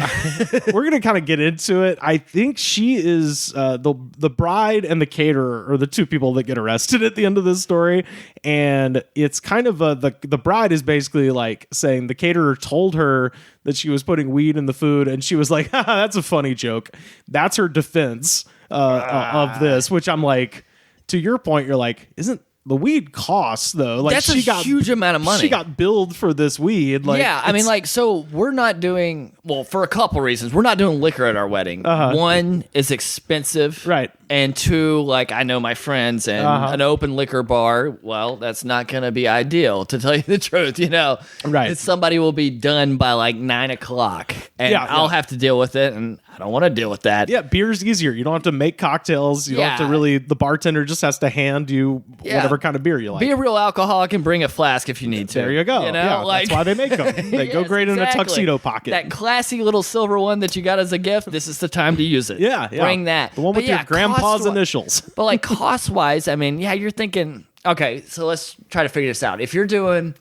we're gonna kind of get into it. I think she is the bride and the caterer are the two people that get arrested at the end of this story, and it's kind of the bride is basically like saying the caterer told her that she was putting weed in the food, and she was like, "That's a funny joke." That's her defense of this, which I'm like, to your point, you're like, isn't the weed costs though? Like that's a huge amount of money. She got billed for this weed. Like, yeah, I mean, like, so we're not doing, well, for a couple reasons, we're not doing liquor at our wedding. One is expensive, right? And two, like, I know my friends, and an open liquor bar, well, that's not going to be ideal, to tell you the truth, you know? Right. Somebody will be done by like 9 o'clock, and I'll have to deal with it, and I don't want to deal with that. Yeah, beer's easier. You don't have to make cocktails. You don't have to really, the bartender just has to hand you whatever kind of beer you like. Be a real alcoholic and bring a flask if you need to. There you go. You know? Yeah, like, that's why they make them. They go great in a tuxedo pocket. That classy little silver one that you got as a gift, this is the time to use it. Yeah. Bring that. The one with your grandpa's initials. But like cost-wise, I mean, you're thinking, okay, so let's try to figure this out. If you're doing...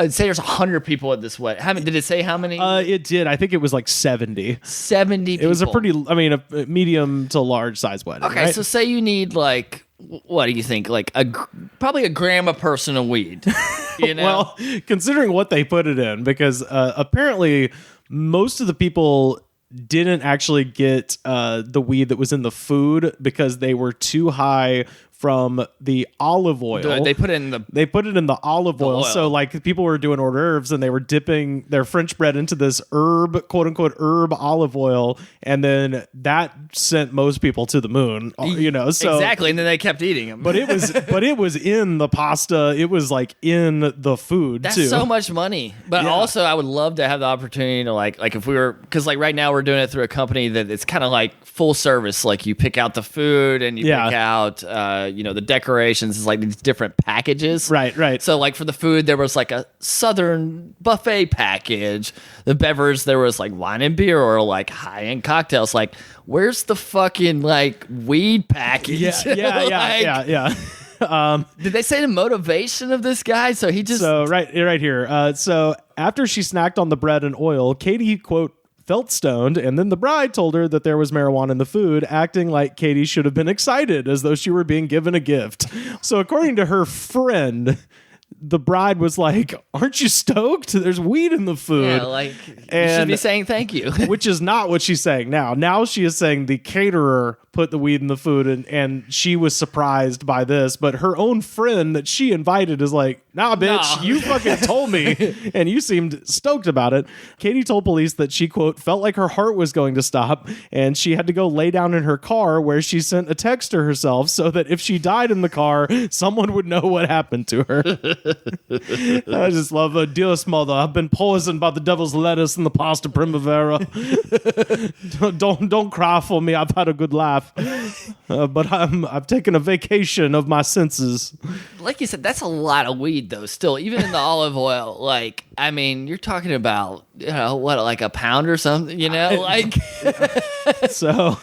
say there's 100 people at this wedding. How many, did it say how many? It did. I think it was like 70. 70 people. It was a pretty, I mean, a medium to large size wedding. Okay, right? so say you need like, what do you think? Like probably a gram a person of weed. You know? Well, considering what they put it in, because apparently most of the people didn't actually get the weed that was in the food because they were too high from the olive oil. They put it in the olive oil. So like people were doing hors d'oeuvres and they were dipping their French bread into this quote unquote herb olive oil, and then that sent most people to the moon. You know, so exactly, and then they kept eating them. But it was in the pasta. It was like in the food. That's too. so much money. But also, I would love to have the opportunity to like if we were, because like right now we're doing it through a company that it's kind of like full service. Like you pick out the food and you pick out the decorations is like these different packages. Right. So like for the food, there was like a Southern buffet package. The beverage, there was like wine and beer or like high-end cocktails. Like, where's the fucking like weed package? Yeah. Did they say the motivation of this guy? So he just... So right here. So after she snacked on the bread and oil, Katie, quote, felt stoned, and then the bride told her that there was marijuana in the food, acting like Katie should have been excited as though she were being given a gift. So according to her friend, the bride was like, aren't you stoked? There's weed in the food. Yeah, like, you should be saying thank you. Which is not what she's saying now. Now she is saying the caterer put the weed in the food, and she was surprised by this, but her own friend that she invited is like, nah, bitch, you fucking told me, and you seemed stoked about it. Katie told police that she, quote, felt like her heart was going to stop, and she had to go lay down in her car, where she sent a text to herself so that if she died in the car, someone would know what happened to her. I just love her. Dearest mother, I've been poisoned by the devil's lettuce and the pasta primavera. don't cry for me. I've had a good life. But I've taken a vacation of my senses. Like you said, that's a lot of weed, though, still. Even in the olive oil, like, I mean, you're talking about, like a pound or something, like... So...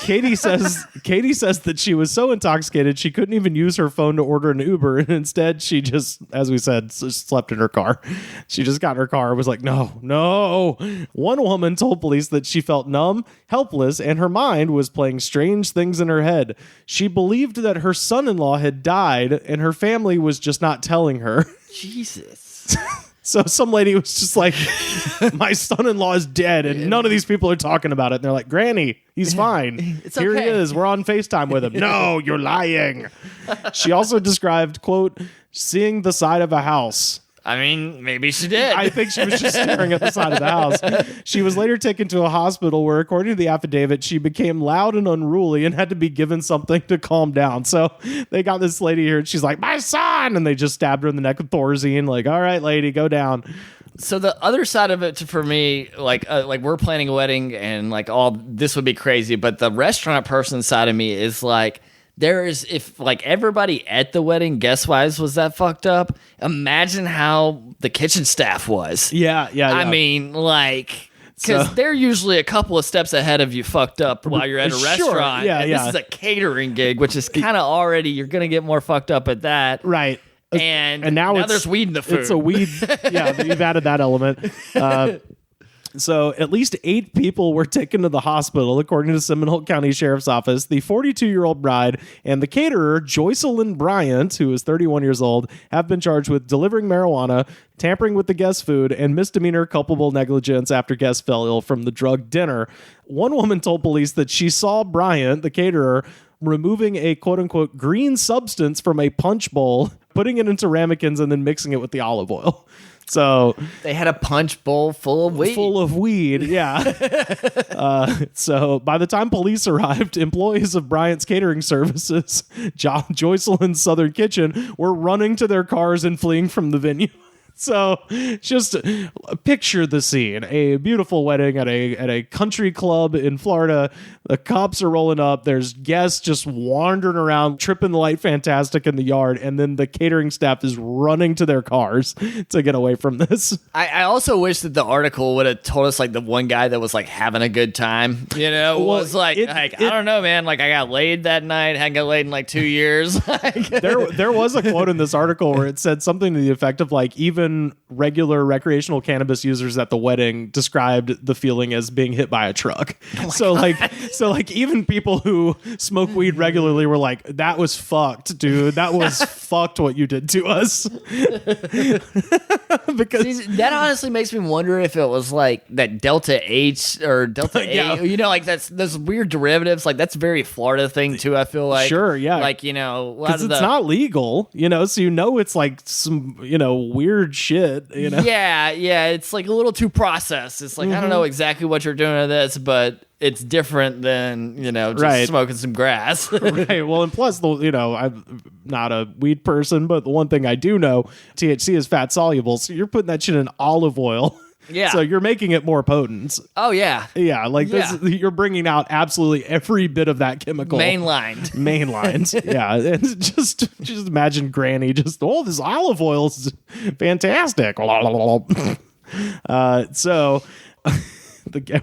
Katie says that she was so intoxicated she couldn't even use her phone to order an Uber, and instead she just, as we said, slept in her car. She just got in her car and was like, no. One woman told police that she felt numb, helpless, and her mind was playing strange things in her head. She believed that her son-in-law had died and her family was just not telling her. Jesus. So some lady was just like, my son-in-law is dead, and none of these people are talking about it. And they're like, Granny, he's fine. It's Here okay. he is. We're on FaceTime with him. No, you're lying. She also described, quote, seeing the side of a house. I mean, maybe she did. I think she was just staring at the side of the house. She was later taken to a hospital where, according to the affidavit, she became loud and unruly and had to be given something to calm down. So they got this lady here, and she's like, my son! And they just stabbed her in the neck with Thorazine. Like, all right, lady, go down. So the other side of it for me, like we're planning a wedding and like all this would be crazy, but the restaurant person side of me is like, if like everybody at the wedding guest-wise was that fucked up, imagine how the kitchen staff was. Yeah. I mean, like, because they're usually a couple of steps ahead of you fucked up while you're at a restaurant. Yeah, and this is a catering gig, which is kind of already, you're going to get more fucked up at that. Right. And now there's weed in the food. It's a weed. Yeah, you've added that element. So at least 8 people were taken to the hospital, according to Seminole County Sheriff's Office. The 42-year-old bride and the caterer, Joycelyn Bryant, who is 31 years old, have been charged with delivering marijuana, tampering with the guest's food, and misdemeanor culpable negligence after guests fell ill from the drug dinner. One woman told police that she saw Bryant, the caterer, removing a quote-unquote green substance from a punch bowl, putting it into ramekins, and then mixing it with the olive oil. So they had a punch bowl full of weed. Yeah. So by the time police arrived, employees of Bryant's catering services, Joycelyn's Southern Kitchen, were running to their cars and fleeing from the venue. So just picture the scene. A beautiful wedding at a country club in Florida. The cops are rolling up. There's guests just wandering around, tripping the light fantastic in the yard. And then the catering staff is running to their cars to get away from this. I also wish that the article would have told us like the one guy that was like having a good time, was like, I don't know, man. Like I got laid that night. Hadn't got laid in like 2 years. There was a quote in this article where it said something to the effect of like, even regular recreational cannabis users at the wedding described the feeling as being hit by a truck. So like even people who smoke weed regularly were like, that was fucked, dude. That was fucked what you did to us. Because that honestly makes me wonder if it was like that Delta H or Delta A, like that's those weird derivatives. Like that's a very Florida thing too, I feel like. Sure, yeah. Like, because it's not legal, so it's like some, weird shit, Yeah, it's like a little too processed. It's like, I don't know exactly what you're doing to this, but it's different than, just smoking some grass. Right. Well, and plus, I'm not a weed person, but the one thing I do know, THC is fat soluble, so you're putting that shit in olive oil. Yeah. So you're making it more potent. Oh, yeah. Yeah, this, you're bringing out absolutely every bit of that chemical. Mainlined. Yeah. And just imagine Granny just, this olive oil is fantastic. So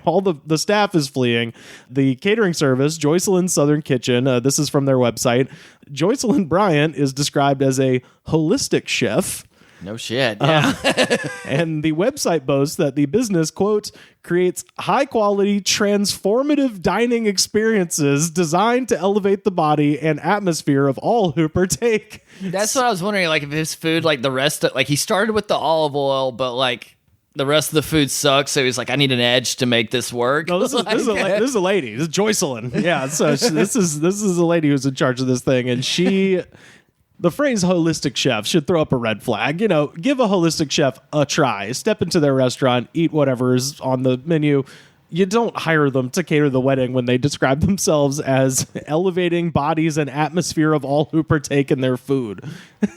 all the staff is fleeing. The catering service, Joycelyn's Southern Kitchen, this is from their website. Joycelyn Bryant is described as a holistic chef. No shit. Yeah. And the website boasts that the business, quote, creates high-quality, transformative dining experiences designed to elevate the body and atmosphere of all who partake. That's what I was wondering, like, if his food, like, the rest of, like, he started with the olive oil, but, like, the rest of the food sucks, so he's like, I need an edge to make this work. No, this is a lady. This is Joycelyn. Yeah, so this is a lady who's in charge of this thing, and she... The phrase holistic chef should throw up a red flag. Give a holistic chef a try. Step into their restaurant, eat whatever is on the menu. You don't hire them to cater the wedding when they describe themselves as elevating bodies and atmosphere of all who partake in their food.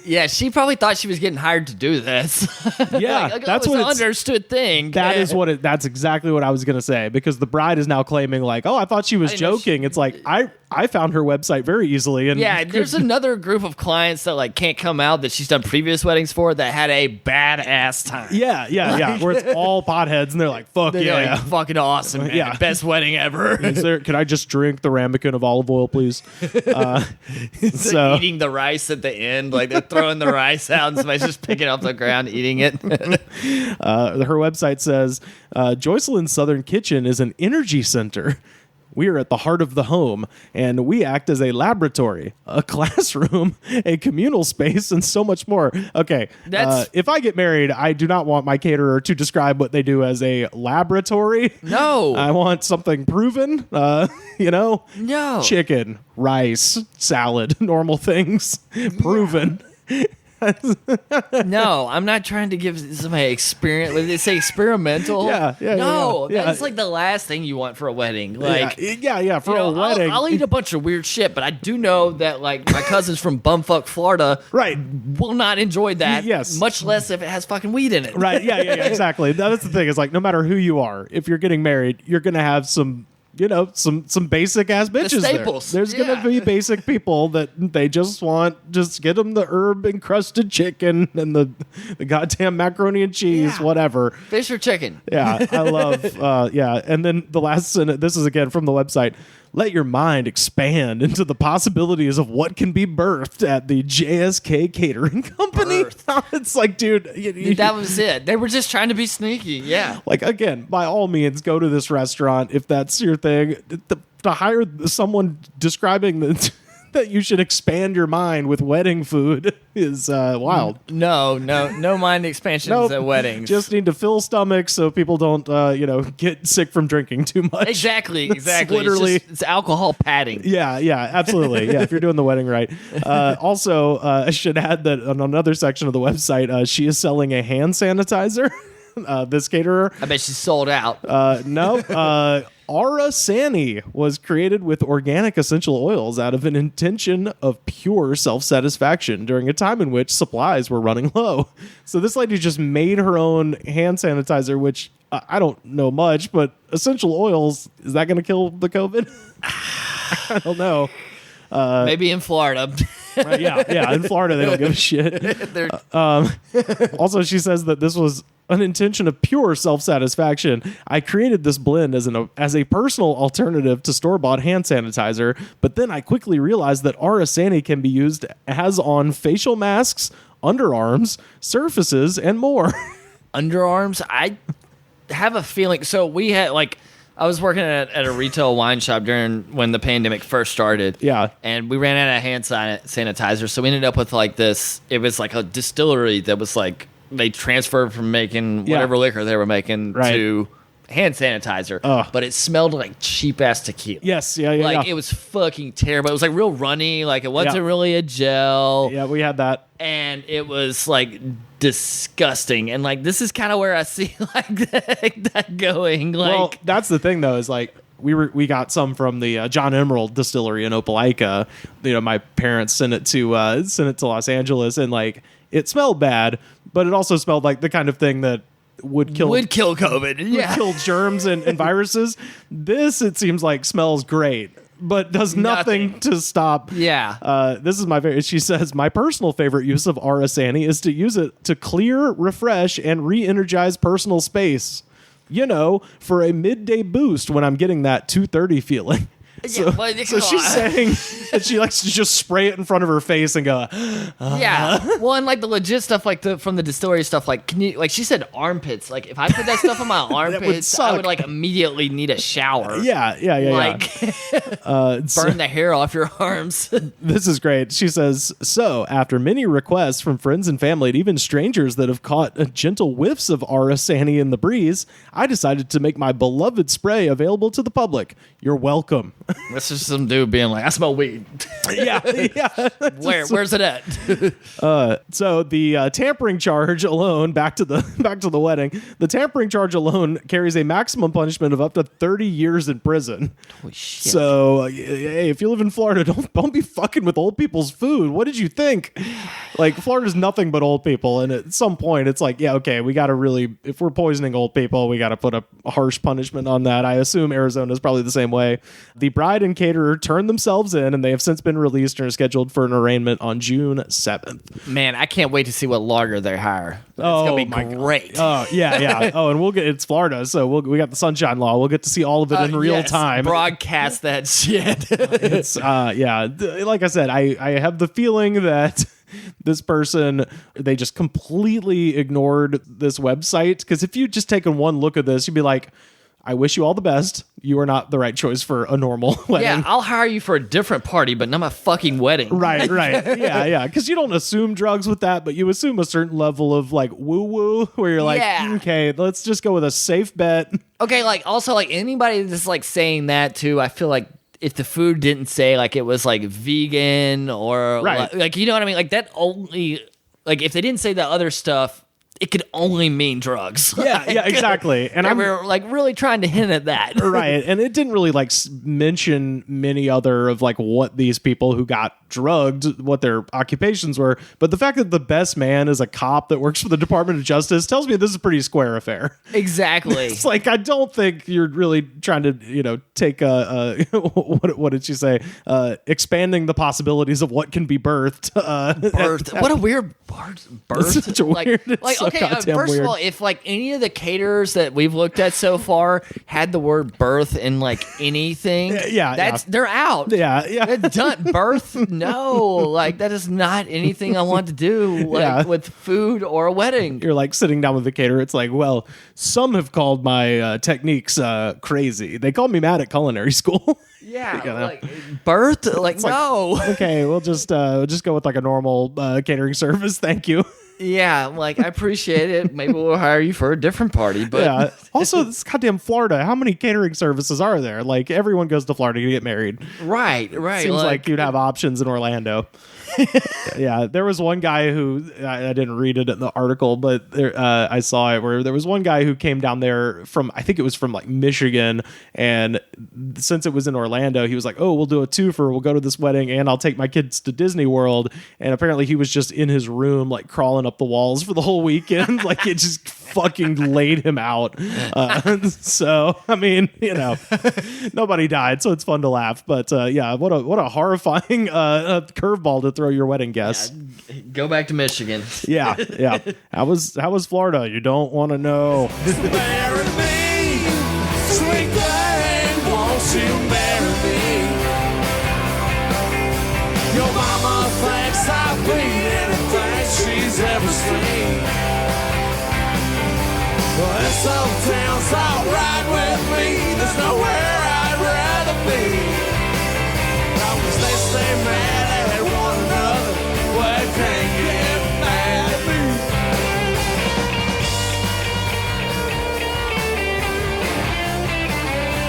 Yeah, she probably thought she was getting hired to do this. Yeah, that's what an understood thing. That's exactly what I was going to say, because the bride is now claiming like, I thought she was joking. It's like, I found her website very easily. And there's another group of clients that like can't come out that she's done previous weddings for that had a badass time. Yeah. Where it's all potheads and they're like, like, fucking awesome, man. Yeah. Best wedding ever. Can I just drink the ramekin of olive oil, please? So eating the rice at the end, like they're throwing the rice out and somebody's just picking it off the ground, eating it. Her website says, Joycelyn's Southern Kitchen is an energy center. We are at the heart of the home, and we act as a laboratory, a classroom, a communal space, and so much more. Okay, if I get married, I do not want my caterer to describe what they do as a laboratory. No. I want something proven, No. Chicken, rice, salad, normal things, proven. No, I'm not trying to give somebody experience. They say experimental. No, that's like the last thing you want for a wedding. Like, for a wedding, I'll eat a bunch of weird shit, but I do know that like my cousins from bumfuck Florida, will not enjoy that. Yes, much less if it has fucking weed in it. Right? Yeah, exactly. That's the thing. Is like no matter who you are, if you're getting married, you're gonna have some basic ass bitches. The staples. There's gonna be basic people that they just get them the herb encrusted chicken and the goddamn macaroni and cheese, whatever. Fish or chicken. Yeah, I love. And then the last sentence. This is again from the website. Let your mind expand into the possibilities of what can be birthed at the JSK Catering Company. It's like, dude, that was it. They were just trying to be sneaky. Yeah. Like, again, by all means, go to this restaurant if that's your thing. To hire someone describing that you should expand your mind with wedding food is wild. No mind expansions at weddings. Just need to fill stomachs so people don't, get sick from drinking too much. Exactly. Literally, it's alcohol padding. Yeah, absolutely. Yeah, if you're doing the wedding right. Also, I should add that on another section of the website, she is selling a hand sanitizer. This caterer. I bet she's sold out. No. Aura Sani was created with organic essential oils out of an intention of pure self-satisfaction during a time in which supplies were running low. So this lady just made her own hand sanitizer, which I don't know much, but essential oils, is that going to kill the COVID? I don't know. Maybe in Florida. Yeah. In Florida, they don't give a shit. Also, she says that this was an intention of pure self-satisfaction. I created this blend as a personal alternative to store-bought hand sanitizer, but then I quickly realized that Aura Sani can be used as on facial masks, underarms, surfaces, and more. Underarms? I have a feeling. So we had I was working at a retail wine shop when the pandemic first started. Yeah. And we ran out of hand sanitizer. So we ended up with this. It was like a distillery that was they transferred from making whatever liquor they were making to hand sanitizer. But it smelled like cheap ass tequila. Yes. Yeah. It was fucking terrible. It was real runny. It wasn't really a gel. Yeah, we had that. And it was disgusting. And this is kind of where I see that going. Well, that's the thing though, is we got some from the John Emerald distillery in Opelika. My parents sent it to Los Angeles, and it smelled bad, but it also smelled like the kind of thing that would kill COVID. Would kill germs and viruses. This, it seems like, smells great, but does nothing to stop. Yeah. This is my favorite. She says, my personal favorite use of Aura Sani is to use it to clear, refresh, and re-energize personal space. For a midday boost when I'm getting that 2:30 feeling. So she's saying that she likes to just spray it in front of her face and go, yeah. Well, and the legit stuff, from the distillery stuff, can you, she said armpits. If I put that stuff on my armpits, I would immediately need a shower. Yeah. Burn the hair off your arms. This is great. She says, so after many requests from friends and family and even strangers that have caught gentle whiffs of Aura Sani in the breeze, I decided to make my beloved spray available to the public. You're welcome. This is some dude being I smell weed. Yeah. Where's it at? So the tampering charge alone, back to the wedding, the tampering charge alone carries a maximum punishment of up to 30 years in prison. Holy shit. So, hey, if you live in Florida, don't be fucking with old people's food. What did you think? Florida's nothing but old people, and at some point, it's okay, we got to really, if we're poisoning old people, we got to put a harsh punishment on that. I assume Arizona is probably the same way. The bride and caterer turned themselves in, and they have since been released and are scheduled for an arraignment on June 7th. Man, I can't wait to see what lawyer they hire. It's going to be great. Oh, yeah. Oh, and it's Florida, so we got the Sunshine Law. We'll get to see all of it in real time. Broadcast that shit. It's, like I said, I have the feeling that this person, they just completely ignored this website, because if you'd just taken one look at this, you'd be like, I wish you all the best. You are not the right choice for a normal wedding. Yeah, I'll hire you for a different party, but not my fucking wedding. Right. Yeah. Because you don't assume drugs with that, but you assume a certain level of woo-woo, where you're okay, let's just go with a safe bet. Okay, also anybody that's saying that too, I feel like if the food didn't say it was vegan or you know what I mean? That only, if they didn't say the other stuff, it could only mean drugs. Yeah, exactly. And we're really trying to hint at that. Right. And it didn't really mention many other of what these people who got drugged, what their occupations were. But the fact that the best man is a cop that works for the Department of Justice tells me this is a pretty square affair. Exactly. It's I don't think you're really trying to, take what did she say? Expanding the possibilities of what can be birthed. Birthed. What a weird birth. Such a weird. Okay, goddamn first weird. of all, if like any of the caterers that we've looked at so far had the word birth in like anything, they're out. Yeah. That's done. Birth, no, like that is not anything I want to do with food or a wedding. You're like sitting down with the caterer. It's like, well, some have called my techniques crazy. They called me mad at culinary school. Yeah, You know? like birth, like no. Okay, we'll just go with like a normal catering service. Thank you. Yeah, like I appreciate it. Maybe we'll hire you for a different party. But Yeah. Also, this goddamn Florida. How many catering services are there? Like everyone goes to Florida to get married. right. Seems like you'd have options in Orlando. Yeah, there was one guy who I didn't read it in the article, but I saw it where there was one guy who came down there from, I think it was from like Michigan, and since it was in Orlando, he was like, "Oh, we'll do a twofer. We'll go to this wedding, and I'll take my kids to Disney World." And apparently, he was just in his room, like crawling up the walls for the whole weekend. Like it just fucking laid him out. So I mean, nobody died, so it's fun to laugh. But yeah, what a horrifying curveball to throw your wedding guest. Go back to Michigan. Yeah. How was Florida? You don't want to know. Marry me, sweet thing, won't you marry me? Your mama thinks I've been anything she's ever seen. Well, this old town's alright with me. There's nowhere I'd rather be. Long as they stay mad at one another, well, they can't get mad at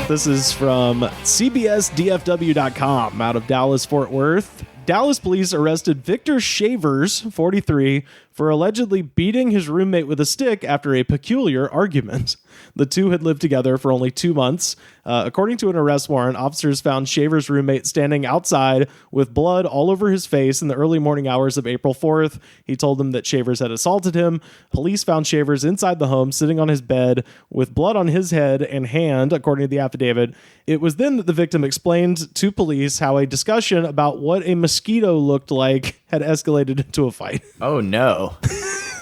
me. This is from CBSDFW.com out of Dallas, Fort Worth. Dallas police arrested Victor Shavers, 43, for allegedly beating his roommate with a stick after a peculiar argument. The two had lived together for only 2 months. According to an arrest warrant, officers found Shavers' roommate standing outside with blood all over his face in the early morning hours of April 4th. He told them that Shavers had assaulted him. Police found Shavers inside the home, sitting on his bed with blood on his head and hand, according to the affidavit. It was then that the victim explained to police how a discussion about what a mosquito looked like had escalated into a fight. Oh no.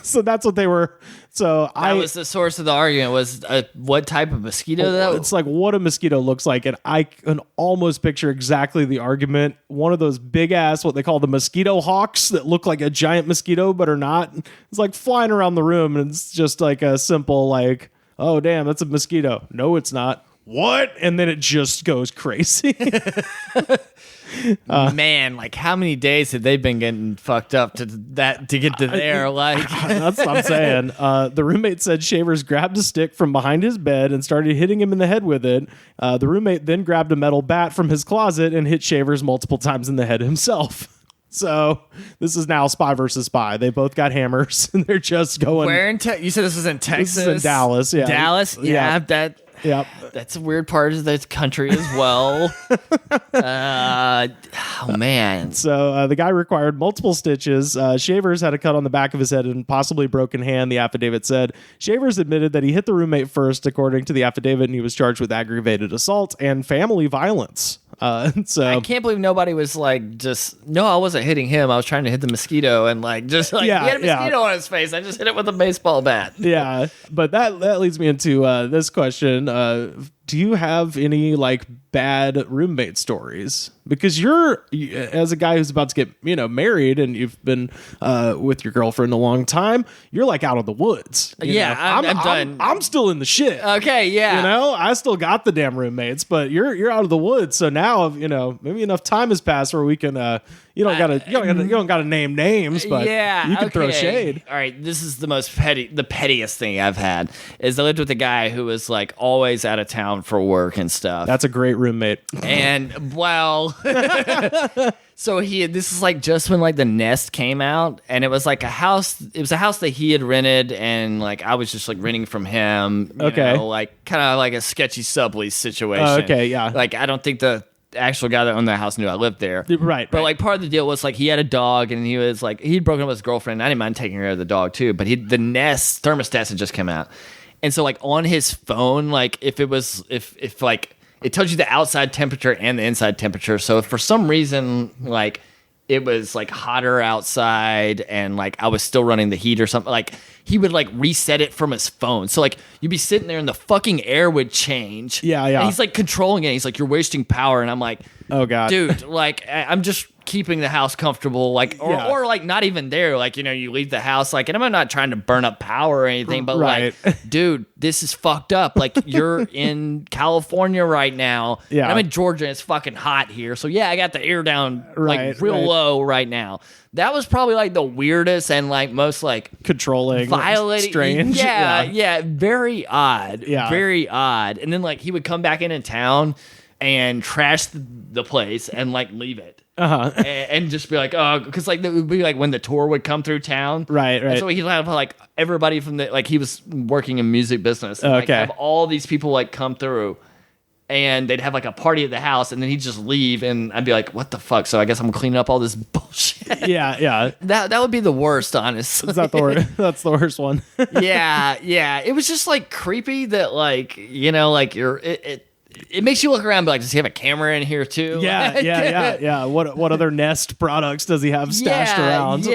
So that's what they were. So that was the source of the argument, was what type of mosquito that was? It's like what a mosquito looks like. And I can almost picture exactly the argument. One of those big ass, what they call the mosquito hawks that look like a giant mosquito, but are not. It's like flying around the room. And it's just like a simple like, oh, damn, that's a mosquito. No, it's not. What? And then it just goes crazy. Man, like how many days have they been getting fucked up to get to there? Like that's what I'm saying. The roommate said Shavers grabbed a stick from behind his bed and started hitting him in the head with it. The roommate then grabbed a metal bat from his closet and hit Shavers multiple times in the head himself. So this is now spy versus spy. They both got hammers and they're just going. Where in you said this was in Texas? This is in Dallas. Yeah, Dallas. Yeah. Yep. That's a weird part of the country as well. Oh, man. So the guy required multiple stitches. Shavers had a cut on the back of his head and possibly broken hand, the affidavit said. Shavers admitted that he hit the roommate first, according to the affidavit, and he was charged with aggravated assault and family violence. So I can't believe nobody was like, no, I wasn't hitting him. I was trying to hit the mosquito and he had a mosquito on his face. I just hit it with a baseball bat. Yeah. But that leads me into this question. Do you have any like bad roommate stories? Because you're, as a guy who's about to get married and you've been with your girlfriend a long time, you're like out of the woods. I'm done. I'm still in the shit. Okay, yeah. I still got the damn roommates, but you're out of the woods. So now maybe enough time has passed where we can you don't gotta name names, but you can throw shade. All right, this is the pettiest thing I've had is I lived with a guy who was like always out of town for work and stuff. That's a great roommate. And well, so this is like just when like The Nest came out, and it was like a house. It was a house that he had rented, and like I was just like renting from him. Like kind of like a sketchy sublease situation. Okay, yeah. Like I don't think the actual guy that owned the house knew I lived there. Right. But like part of the deal was like he had a dog, and he was like he'd broken up with his girlfriend. And I didn't mind taking care of the dog too, but the Nest thermostats had just come out. And so like on his phone, like if like it tells you the outside temperature and the inside temperature. So if for some reason like it was like hotter outside and like I was still running the heat or something, like he would like reset it from his phone. So like you'd be sitting there and the fucking air would change. Yeah. And he's like controlling it. He's like, you're wasting power. And I'm like, oh God, dude, like I'm just keeping the house comfortable, like, or like not even there, like, you know, you leave the house, like, and I'm not trying to burn up power or anything, but like, dude, this is fucked up. Like, you're in California right now. Yeah, and I'm in Georgia. And it's fucking hot here, so yeah, I got the air down like real low right now. That was probably like the weirdest and like most like controlling, violating, strange. Yeah, very odd. Yeah, very odd. And then like he would come back into town and trash the place and like leave it. And just be like, oh, because like it would be like when the tour would come through town, right. And so he'd have like everybody from the, like, he was working in music business, and, like, have all these people like come through, and they'd have like a party at the house, and then he'd just leave, and I'd be like, what the fuck? So I guess I'm cleaning up all this bullshit. Yeah. That would be the worst, honestly. Is that the worst? That's the worst one. yeah. It was just like creepy that, like, you know, like it makes you look around and be like, does he have a camera in here too? Yeah. What other Nest products does he have stashed around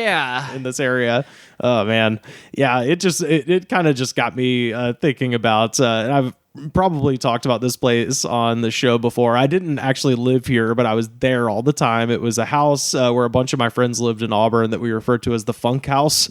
in this area? Oh man. Yeah, it kind of just got me thinking about, and I've probably talked about this place on the show before. I didn't actually live here, but I was there all the time. It was a house where a bunch of my friends lived in Auburn that we referred to as the Funk House,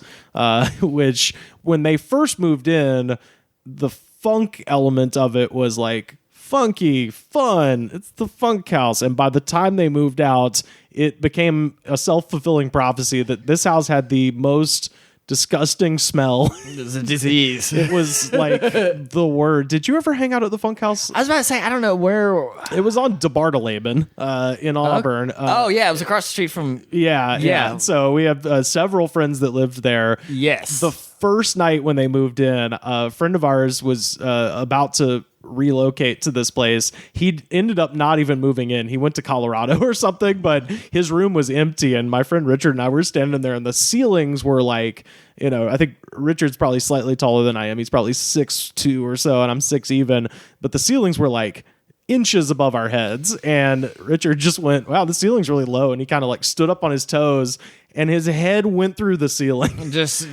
which when they first moved in, the funk element of it was like funky, fun. It's the Funk House. And by the time they moved out, it became a self-fulfilling prophecy that this house had the most disgusting smell. It's a disease. It was like the word. Did you ever hang out at the Funk House? I was about to say, I don't know where. It was on DeBartoleben in Auburn. It was across the street from. Yeah. So we have several friends that lived there. Yes. The first night when they moved in, a friend of ours was about to relocate to this place. He ended up not even moving in. He went to Colorado or something, but his room was empty, and my friend Richard and I were standing there, and the ceilings were like, you know, I think Richard's probably slightly taller than I am. He's probably 6'2" or so, and I'm 6 even, but the ceilings were like inches above our heads, and Richard just went, wow, the ceiling's really low, and he kind of like stood up on his toes, and his head went through the ceiling. Just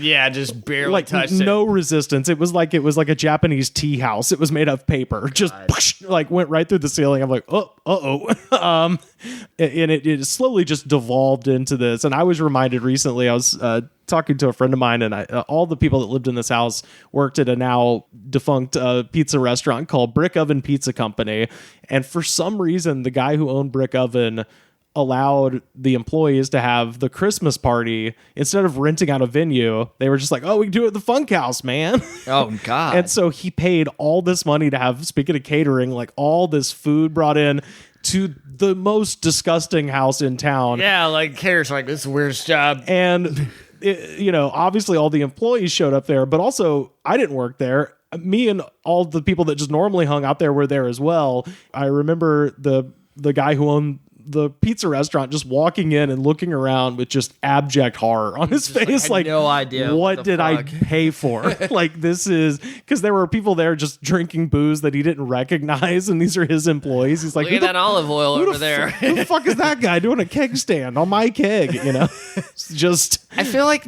barely like touched it. No resistance. It was like a Japanese tea house. It was made of paper. Just like went right through the ceiling. I'm like, and it slowly just devolved into this. And I was reminded recently, I was talking to a friend of mine, and all the people that lived in this house worked at a now defunct pizza restaurant called Brick Oven Pizza Company. And for some reason, the guy who owned Brick Oven allowed the employees to have the Christmas party instead of renting out a venue. They were just like, oh, we can do it at the Funk House, man. Oh God. And so he paid all this money to have, speaking of catering, like all this food brought in to the most disgusting house in town. Yeah, like caterers like, this is the weirdest job. And you know, obviously all the employees showed up there, but also I didn't work there. Me and all the people that just normally hung out there were there as well. I remember the guy who owned the pizza restaurant just walking in and looking around with just abject horror on his face. Like, no idea what did I pay for? Like, this is because there were people there just drinking booze that he didn't recognize, and these are his employees. He's like, look at that olive oil over there. Who the fuck is that guy doing a keg stand on my keg? You know, it's just. I feel like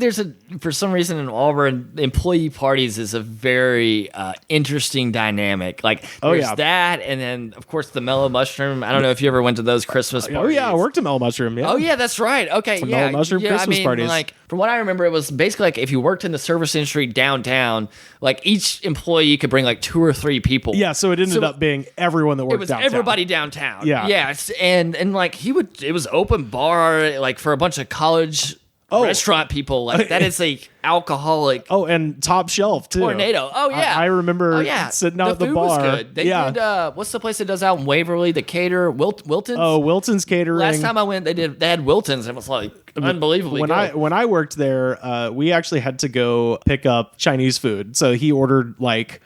for some reason in Auburn, employee parties is a very interesting dynamic. Like, there's that, and then of course the Mellow Mushroom. I don't know if you ever went to those Christmas parties. Oh yeah, I worked at Mellow Mushroom. Yeah. Oh yeah, that's right. Okay, Mellow Mushroom Christmas parties. Like, from what I remember, it was basically like if you worked in the service industry downtown, like each employee could bring like 2 or 3 people. Yeah, so it ended up being everyone that worked downtown. Everybody downtown. Yeah. Yes, and like it was open bar like for a bunch of college restaurant people. Like that is a alcoholic. Oh, and Top Shelf too. Tornado. Oh yeah, I remember sitting out at the bar. Was good. They did. What's the place that does out in Waverly? The cater Wilton's. Oh, Wilton's Catering. Last time I went, they had Wilton's. And it was like unbelievably good. When I worked there, we actually had to go pick up Chinese food. So he ordered like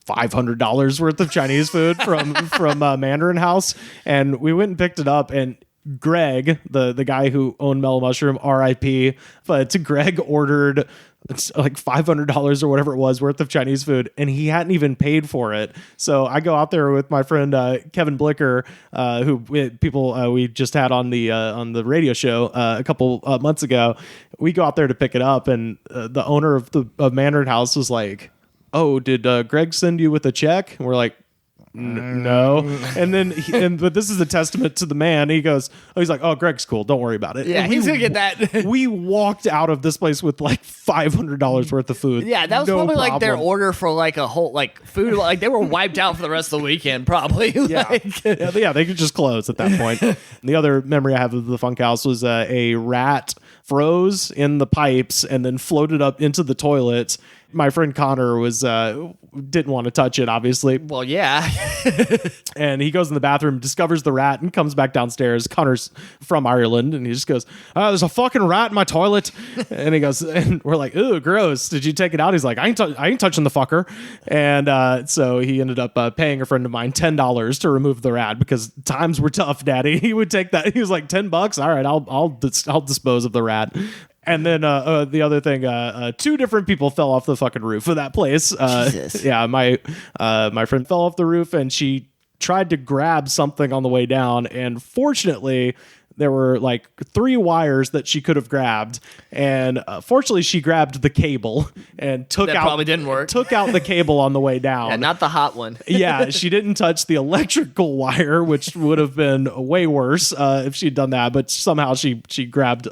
$500 worth of Chinese food from Mandarin House, and we went and picked it up. And Greg, the guy who owned Mellow Mushroom, R.I.P., but Greg ordered like $500 or whatever it was worth of Chinese food, and he hadn't even paid for it. So I go out there with my friend Kevin Blicker, who we just had on the radio show a couple months ago. we go out there to pick it up, and the owner of the Mandarin House was like, "Oh, did Greg send you with a check?" And we're like, no. And then, but this is a testament to the man. He goes, he's like, "Oh, Greg's cool. Don't worry about it." Yeah, he's gonna get that. We walked out of this place with like $500 worth of food. Yeah, that was No probably like problem. their order for like a whole like food. Like they were wiped out for the rest of the weekend, probably. Yeah. Yeah, they could just close at that point. And the other memory I have of the Funk House was a rat froze in the pipes and then floated up into the toilets. My friend Connor was didn't want to touch it, obviously. Well, yeah. And he goes in the bathroom, discovers the rat, and comes back downstairs. Connor's from Ireland, and he just goes, "Oh, there's a fucking rat in my toilet." And he goes, and we're like, "Ooh, gross. Did you take it out?" He's like, I ain't touching the fucker. And so he ended up paying a friend of mine $10 to remove the rat because times were tough, Daddy. He would take that. He was like, $10. All right, I'll dispose of the rat. And then the other thing, 2 different people fell off the fucking roof of that place. Jesus. Yeah, my friend fell off the roof and she tried to grab something on the way down. And fortunately, there were like 3 wires that she could have grabbed. And fortunately, she grabbed the cable and probably didn't work. Took out the cable on the way down. Yeah, not the hot one. Yeah, she didn't touch the electrical wire, which would have been way worse if she'd done that. But somehow she grabbed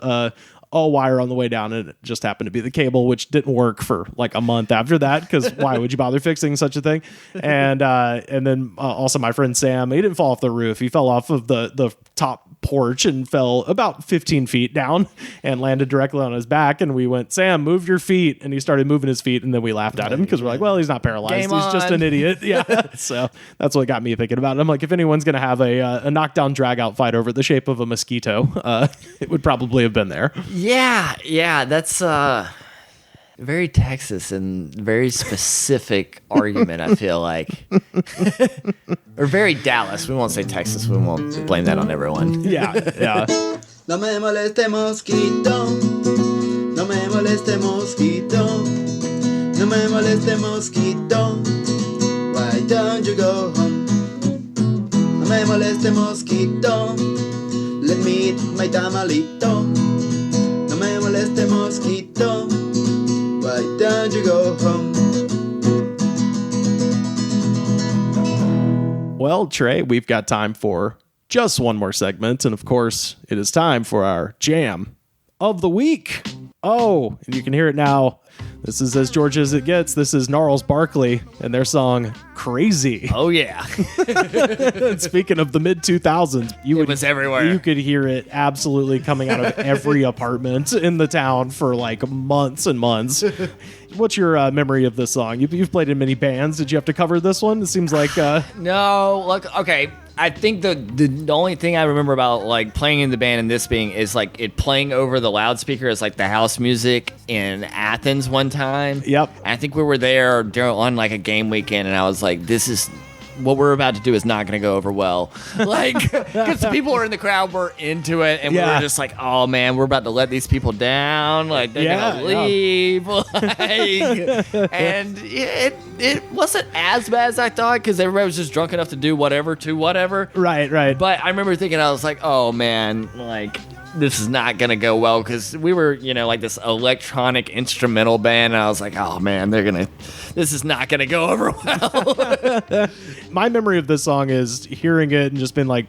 a wire on the way down, and it just happened to be the cable, which didn't work for like a month after that, because why would you bother fixing such a thing? And then also my friend Sam, he didn't fall off the roof. He fell off of the top porch and fell about 15 feet down and landed directly on his back. And we went, "Sam, move your feet." And he started moving his feet, and then we laughed at him because we're like, well, he's not paralyzed. Game he's just on. an idiot. Yeah. So that's what got me thinking about it. I'm like, if anyone's going to have a knockdown drag out fight over the shape of a mosquito, it would probably have been there. Yeah, that's very Texas and very specific argument, I feel like. Or very Dallas. We won't say Texas. We won't blame that on everyone. Yeah. No me moleste mosquito, no me moleste mosquito, no me moleste mosquito, why don't you go home? No me moleste mosquito, let me eat my tamalito. No me moleste mosquito, why don't you go home? Well, Trey, we've got time for just one more segment. And of course, it is time for our jam of the week. Oh, and you can hear it now. This is as Georgia as it gets. This is Gnarls Barkley and their song Crazy. Oh, yeah. Speaking of the mid-2000s, It was everywhere. You could hear it absolutely coming out of every apartment in the town for like months and months. What's your memory of this song? You've played in many bands. Did you have to cover this one? It seems like... No, look, okay. I think the only thing I remember about like playing in the band and this being is like it playing over the loudspeaker as like the house music in Athens one time. Yep. And I think we were there on like a game weekend, and I was like, this is what we're about to do is not going to go over well. Like, because the people were in the crowd were into it, and we were just like, oh man, we're about to let these people down. Like, they're going to leave. Like, and it wasn't as bad as I thought, because everybody was just drunk enough to do whatever to whatever. Right. But I remember thinking, I was like, oh man, like, this is not going to go well, because we were, like this electronic instrumental band, and I was like, oh man, this is not going to go over well. My memory of this song is hearing it and just been like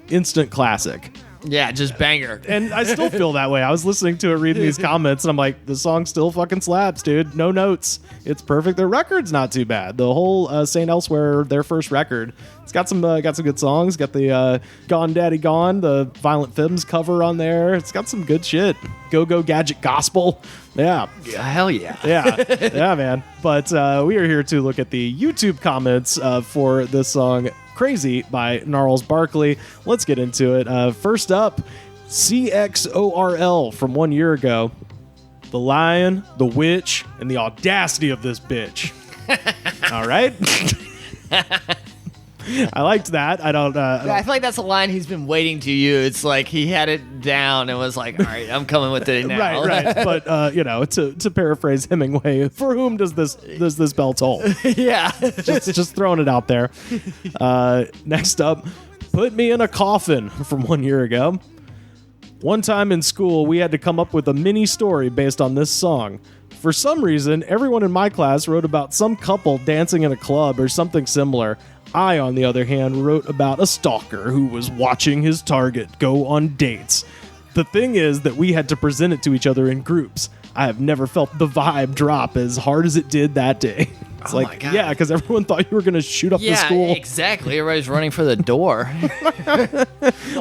instant classic. Yeah, just banger. And I still feel that way. I was listening to it, reading these comments, and I'm like, the song still fucking slaps, dude. No notes. It's perfect. Their record's not too bad. The whole St. Elsewhere, their first record, it's got some good songs. Got the Gone Daddy Gone, the Violent Femmes cover on there. It's got some good shit. Go Go Gadget Gospel. Yeah. Hell yeah. Yeah, man. But we are here to look at the YouTube comments for this song, Crazy by Gnarls Barkley. Let's get into it. First up, CXORL from 1 year ago. The lion, the witch, and the audacity of this bitch. All right. I liked that. I feel like that's a line he's been waiting to use. It's like he had it down and was like, all right, I'm coming with it now. Right. But to paraphrase Hemingway, for whom does this bell toll? Yeah. just throwing it out there. Next up, Put Me in a Coffin from 1 year ago. One time in school, we had to come up with a mini story based on this song. For some reason, everyone in my class wrote about some couple dancing in a club or something similar. I, on the other hand, wrote about a stalker who was watching his target go on dates. The thing is that we had to present it to each other in groups. I have never felt the vibe drop as hard as it did that day. It's Oh like, my God. yeah, because everyone thought you were going to shoot up the school. Yeah, exactly. Everybody's running for the door.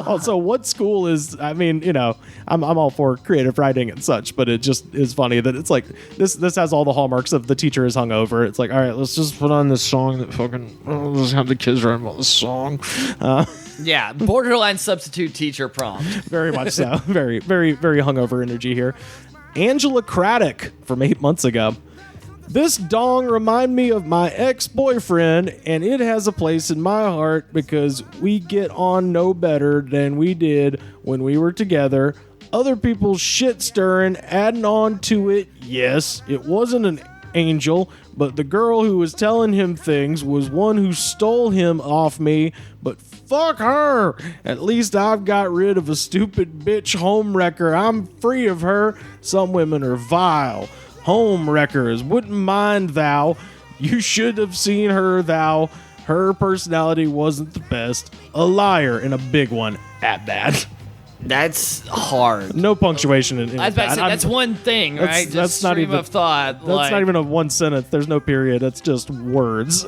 Also, what school is, I mean, you know, I'm all for creative writing and such, but it just is funny that it's like, this has all the hallmarks of the teacher is hungover. It's like, all right, let's just put on this song that fucking, let's have the kids write about this song. Yeah, borderline substitute teacher prompt. Very much so. Very, very, very hungover energy here. Angela Craddock from 8 months ago. This dong remind me of my ex-boyfriend, and it has a place in my heart because we get on no better than we did when we were together. Other people's shit stirring, adding on to it. Yes, it wasn't an angel, but the girl who was telling him things was one who stole him off me, but fuck her. At least I've got rid of a stupid bitch homewrecker. I'm free of her. Some women are vile. Home wreckers, wouldn't mind thou. You should have seen her, thou. Her personality wasn't the best. A liar and a big one at that. That's hard. No punctuation in I was about to that. say, that's one thing, right? Just that's not stream even- of thought. That's not even a one sentence. There's no period. That's just words.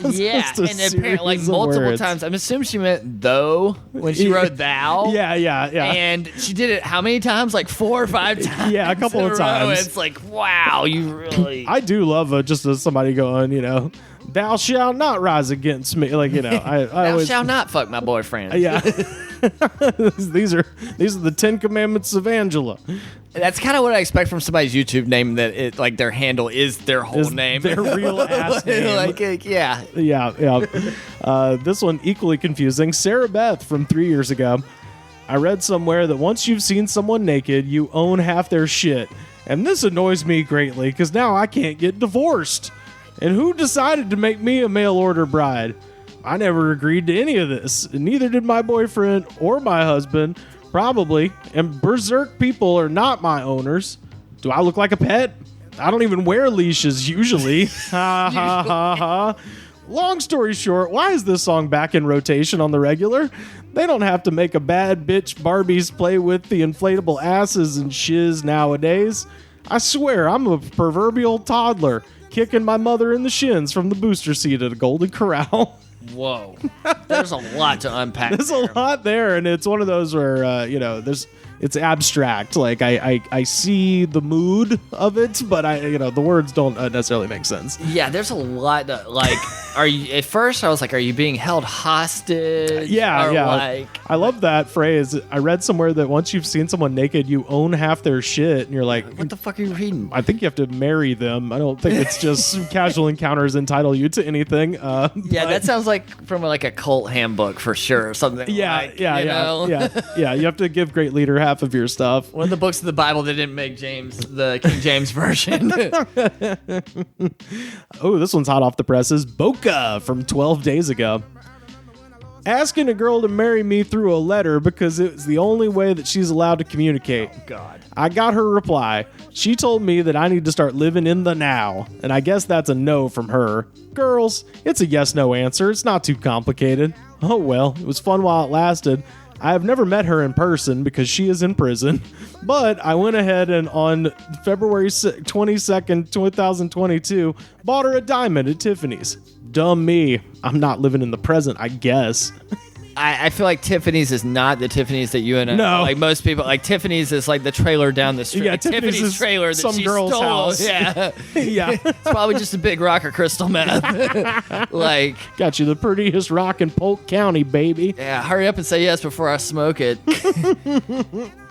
Yeah, just a and apparently, like series of multiple words. times. I'm assuming she meant though when she wrote thou. Yeah. And she did it how many times? Like 4 or 5 times. Yeah, a couple in of row. times. It's like, wow, you really. I do love just somebody going, you know, thou shalt not rise against me. Like, you know, I Thou always, shalt not fuck my boyfriend. yeah. these are the 10 Commandments of Angela. That's kind of what I expect from somebody's YouTube name, that it like their handle is their whole Is name. their real ass name. Like, yeah. Yeah. This one equally confusing. Sarah Beth from 3 years ago. I read somewhere that once you've seen someone naked, you own half their shit. And this annoys me greatly because now I can't get divorced. And who decided to make me a mail order bride? I never agreed to any of this. And neither did my boyfriend or my husband. Probably. And berserk people are not my owners. Do I look like a pet? I don't even wear leashes usually. Ha ha ha ha. Long story short, why is this song back in rotation on the regular? They don't have to make a bad bitch Barbies play with the inflatable asses and shiz nowadays. I swear, I'm a proverbial toddler, kicking my mother in the shins from the booster seat at a Golden Corral. Whoa. There's a lot to unpack. There's a lot there, and it's one of those where, it's abstract. Like, I see the mood of it, but the words don't necessarily make sense. Yeah, there's a lot to, like, are you, at first I was like, are you being held hostage? Yeah, Or yeah. like, I love that phrase. I read somewhere that once you've seen someone naked, you own half their shit, and you're like, what the fuck are you reading? I think you have to marry them. I don't think it's just casual encounters entitle you to anything. Yeah, that sounds like from like a cult handbook for sure, or something. Yeah, like, you know? yeah. You have to give great leader half of your stuff. One of the books of the Bible that didn't make the King James version. Oh, this one's hot off the presses. Boca from 12 days ago. Asking a girl to marry me through a letter because it's the only way that she's allowed to communicate. God. I got her reply. She told me that I need to start living in the now, and I guess that's a no from her. Girls, it's a yes-no answer. It's not too complicated. Oh well, it was fun while it lasted. I have never met her in person because she is in prison, but I went ahead and on February 22nd, 2022, bought her a diamond at Tiffany's. Dumb me. I'm not living in the present, I guess. I feel like Tiffany's is not the Tiffany's that you and No. like most people, like Tiffany's is like the trailer down the street. Yeah, Like, Tiffany's is trailer that some she girl's stole. house. Yeah. Yeah. It's probably just a big rock of crystal meth. Like, Got you the prettiest rock in Polk County, baby. yeah, hurry up and say yes before I smoke it.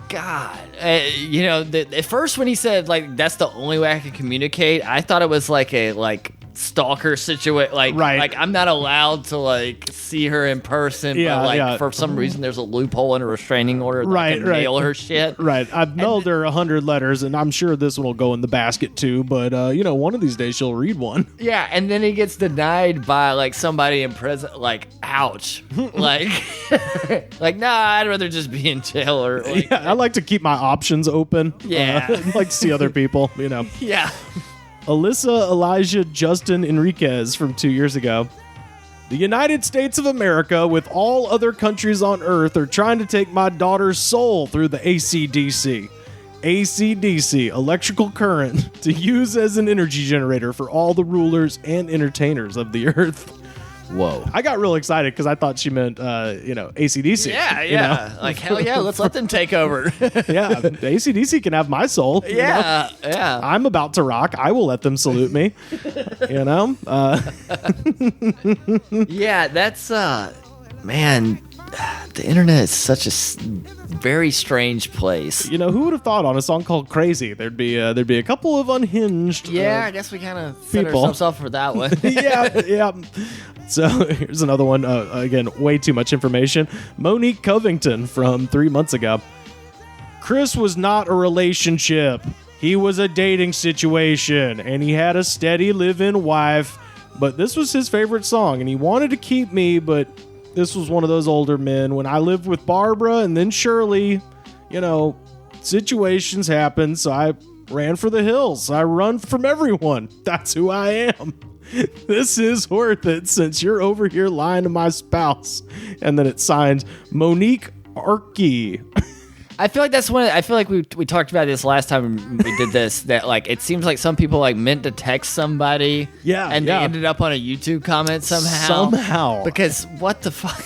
God. At first when he said, like, that's the only way I can communicate, I thought it was like a, like, stalker situation. Like I'm not allowed to like see her in person, but like for some reason there's a loophole in a restraining order that I can mail her shit. Right. I've mailed her 100 letters, and I'm sure this one will go in the basket too. But one of these days she'll read one. Yeah, and then he gets denied by like somebody in prison. Like, ouch. like, nah, I'd rather just be in jail or. Like, I like to keep my options open. Yeah, I'd like to see other people. Yeah. Alyssa Elijah Justin Enriquez from 2 years ago. The United States of America, with all other countries on Earth, are trying to take my daughter's soul through the AC/DC. AC/DC, electrical current, to use as an energy generator for all the rulers and entertainers of the Earth. Whoa. I got real excited because I thought she meant, AC/DC. Yeah. Like, hell yeah, let's let them take over. Yeah, AC/DC can have my soul. Yeah. I'm about to rock. I will let them salute me. Yeah, that's, man, the internet is such a very strange place. Who would have thought on a song called Crazy there'd be a couple of unhinged I guess we kind of set people. ourselves up for that one. yeah. So here's another one. Again, way too much information. Monique Covington from 3 months ago. Chris was not a relationship. He was a dating situation, and he had a steady live-in wife, but this was his favorite song, and he wanted to keep me, but this was one of those older men. When I lived with Barbara and then Shirley, situations happen, so I ran for the hills. I run from everyone. That's who I am. This is worth it since you're over here lying to my spouse. And then it signs Monique Arky. I feel like that's I feel like we talked about this last time we did this, that like it seems like some people like meant to text somebody and they ended up on a YouTube comment somehow. Because what the fuck?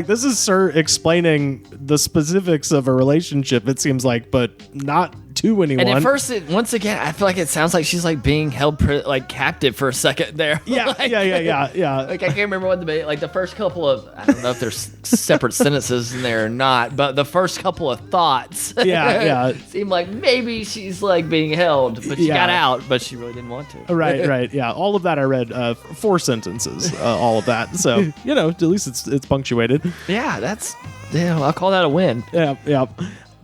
This is Sir explaining the specifics of a relationship, it seems like, but not to anyone. And at first, once again, I feel like it sounds like she's like being held captive for a second there. Yeah. Like I can't remember what the first couple of, I don't know if there's separate sentences in there or not, but the first couple of thoughts seem like maybe she's like being held, but she got out, but she really didn't want to. Right. Yeah. All of that I read 4 sentences, all of that. So, at least it's punctuated. Yeah, I'll call that a win. Yeah.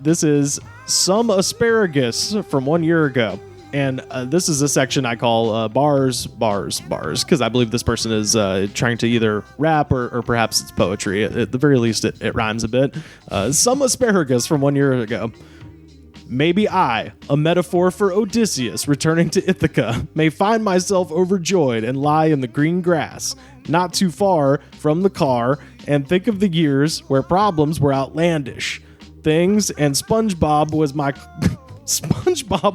This is Some Asparagus from 1 year ago. And this is a section I call bars, because I believe this person is trying to either rap or perhaps it's poetry. At the very least, it rhymes a bit. Some Asparagus from 1 year ago. Maybe I, a metaphor for Odysseus returning to Ithaca, may find myself overjoyed and lie in the green grass, not too far from the car, and think of the years where problems were outlandish. Things, and SpongeBob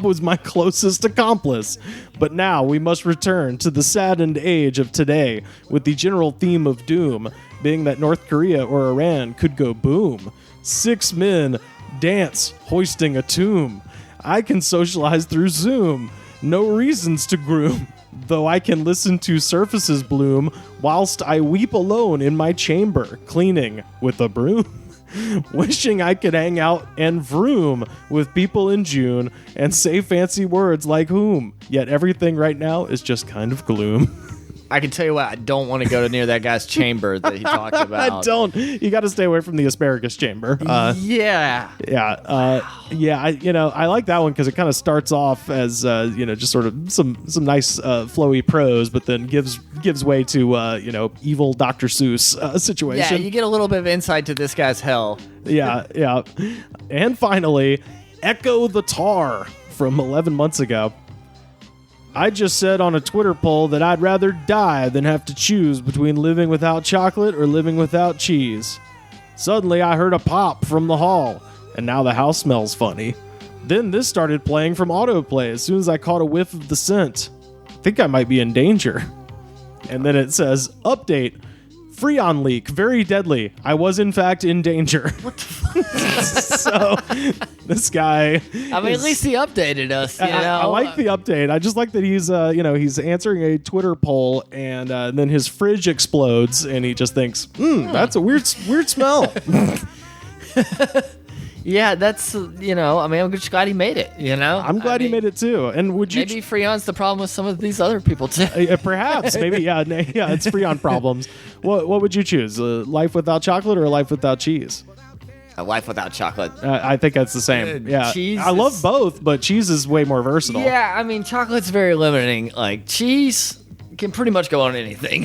was my closest accomplice. But now we must return to the saddened age of today, with the general theme of doom being that North Korea or Iran could go boom. 6 men dance hoisting a tomb. I can socialize through Zoom. No reasons to groom, though I can listen to surfaces bloom whilst I weep alone in my chamber, cleaning with a broom. Wishing I could hang out and vroom with people in June and say fancy words like whom. Yet everything right now is just kind of gloom. I can tell you what, I don't want to go near that guy's chamber that he talked about. I don't. You got to stay away from the asparagus chamber. Yeah. I like that one because it kind of starts off as just sort of some nice flowy prose, but then gives way to evil Dr. Seuss situation. Yeah, you get a little bit of insight to this guy's hell. Yeah. And finally, Echo the Tar from 11 months ago. I just said on a Twitter poll that I'd rather die than have to choose between living without chocolate or living without cheese. Suddenly I heard a pop from the hall, and now the house smells funny. Then this started playing from autoplay as soon as I caught a whiff of the scent. I think I might be in danger. And then it says, update, Freon leak, very deadly. I was in fact in danger. What the fuck? So this guy. I mean, at least he updated us. I like the update. I just like that he's he's answering a Twitter poll, and then his fridge explodes, and he just thinks, that's a weird smell. Yeah, that's, I'm just glad he made it, I'm glad he made it too. And would you... Maybe Freon's the problem with some of these other people too. Perhaps, maybe, yeah, it's Freon problems. What would you choose? Life without chocolate or life without cheese? A life without chocolate. I think that's the same. Yeah, cheese I love both, but cheese is way more versatile. Yeah, I mean, chocolate's very limiting. Like, cheese can pretty much go on anything.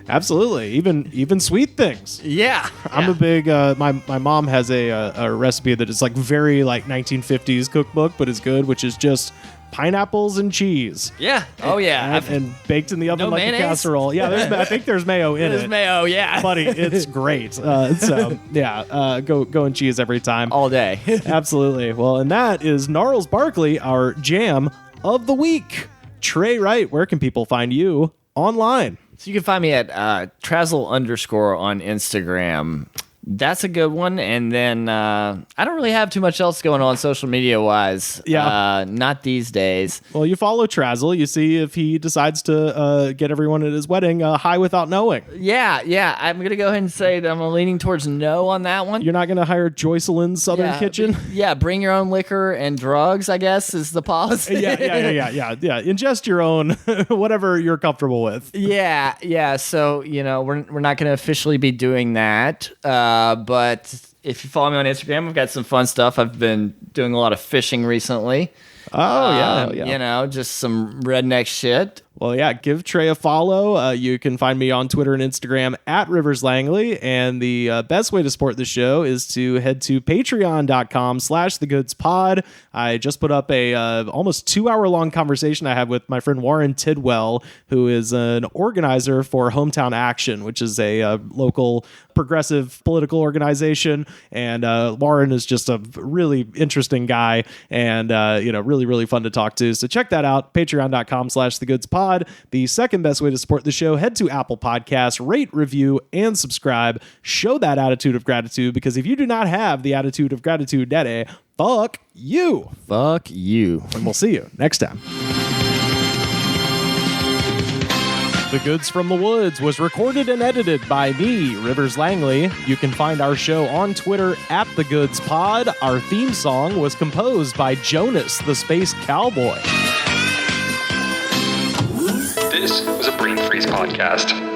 Absolutely, even sweet things. Yeah, I'm a big. My mom has a recipe that is like very like 1950s cookbook, but is good, which is just pineapples and cheese. Yeah. Oh yeah. And baked in the oven like mayonnaise? a casserole. Yeah, I think there's mayo in it. There's mayo. Yeah. Buddy, it's great. Go and cheese every time. All day. Absolutely. Well, and that is Gnarls Barkley, our jam of the week. Trey Wright, where can people find you online? So you can find me at Trazzle_ on Instagram. That's a good one. And then I don't really have too much else going on social media wise. Yeah. Not these days. Well, you follow Trazzle. You see if he decides to get everyone at his wedding high without knowing. Yeah. I'm going to go ahead and say that I'm leaning towards no on that one. You're not going to hire Joycelyn's Southern Kitchen? Yeah, bring your own liquor and drugs, I guess, is the policy. Yeah. Ingest your own, whatever you're comfortable with. Yeah. So, we're not going to officially be doing that. But if you follow me on Instagram, I've got some fun stuff. I've been doing a lot of fishing recently. Oh, yeah. Just some redneck shit. Well, yeah, give Trey a follow. You can find me on Twitter and Instagram at Rivers Langley. And the best way to support the show is to head to patreon.com/thegoodspod. I just put up a almost 2-hour-long conversation I had with my friend Warren Tidwell, who is an organizer for Hometown Action, which is a local progressive political organization. And Warren is just a really interesting guy and, really, really fun to talk to. So check that out, patreon.com/thegoodspod. The second best way to support the show, head to Apple Podcasts, rate, review, and subscribe. Show that attitude of gratitude, because if you do not have the attitude of gratitude, Daddy, fuck you. Fuck you. And we'll see you next time. The Goods from the Woods was recorded and edited by me, Rivers Langley. You can find our show on Twitter at The Goods Pod. Our theme song was composed by Jonas, the Space Cowboy. This was a Brain Freeze podcast.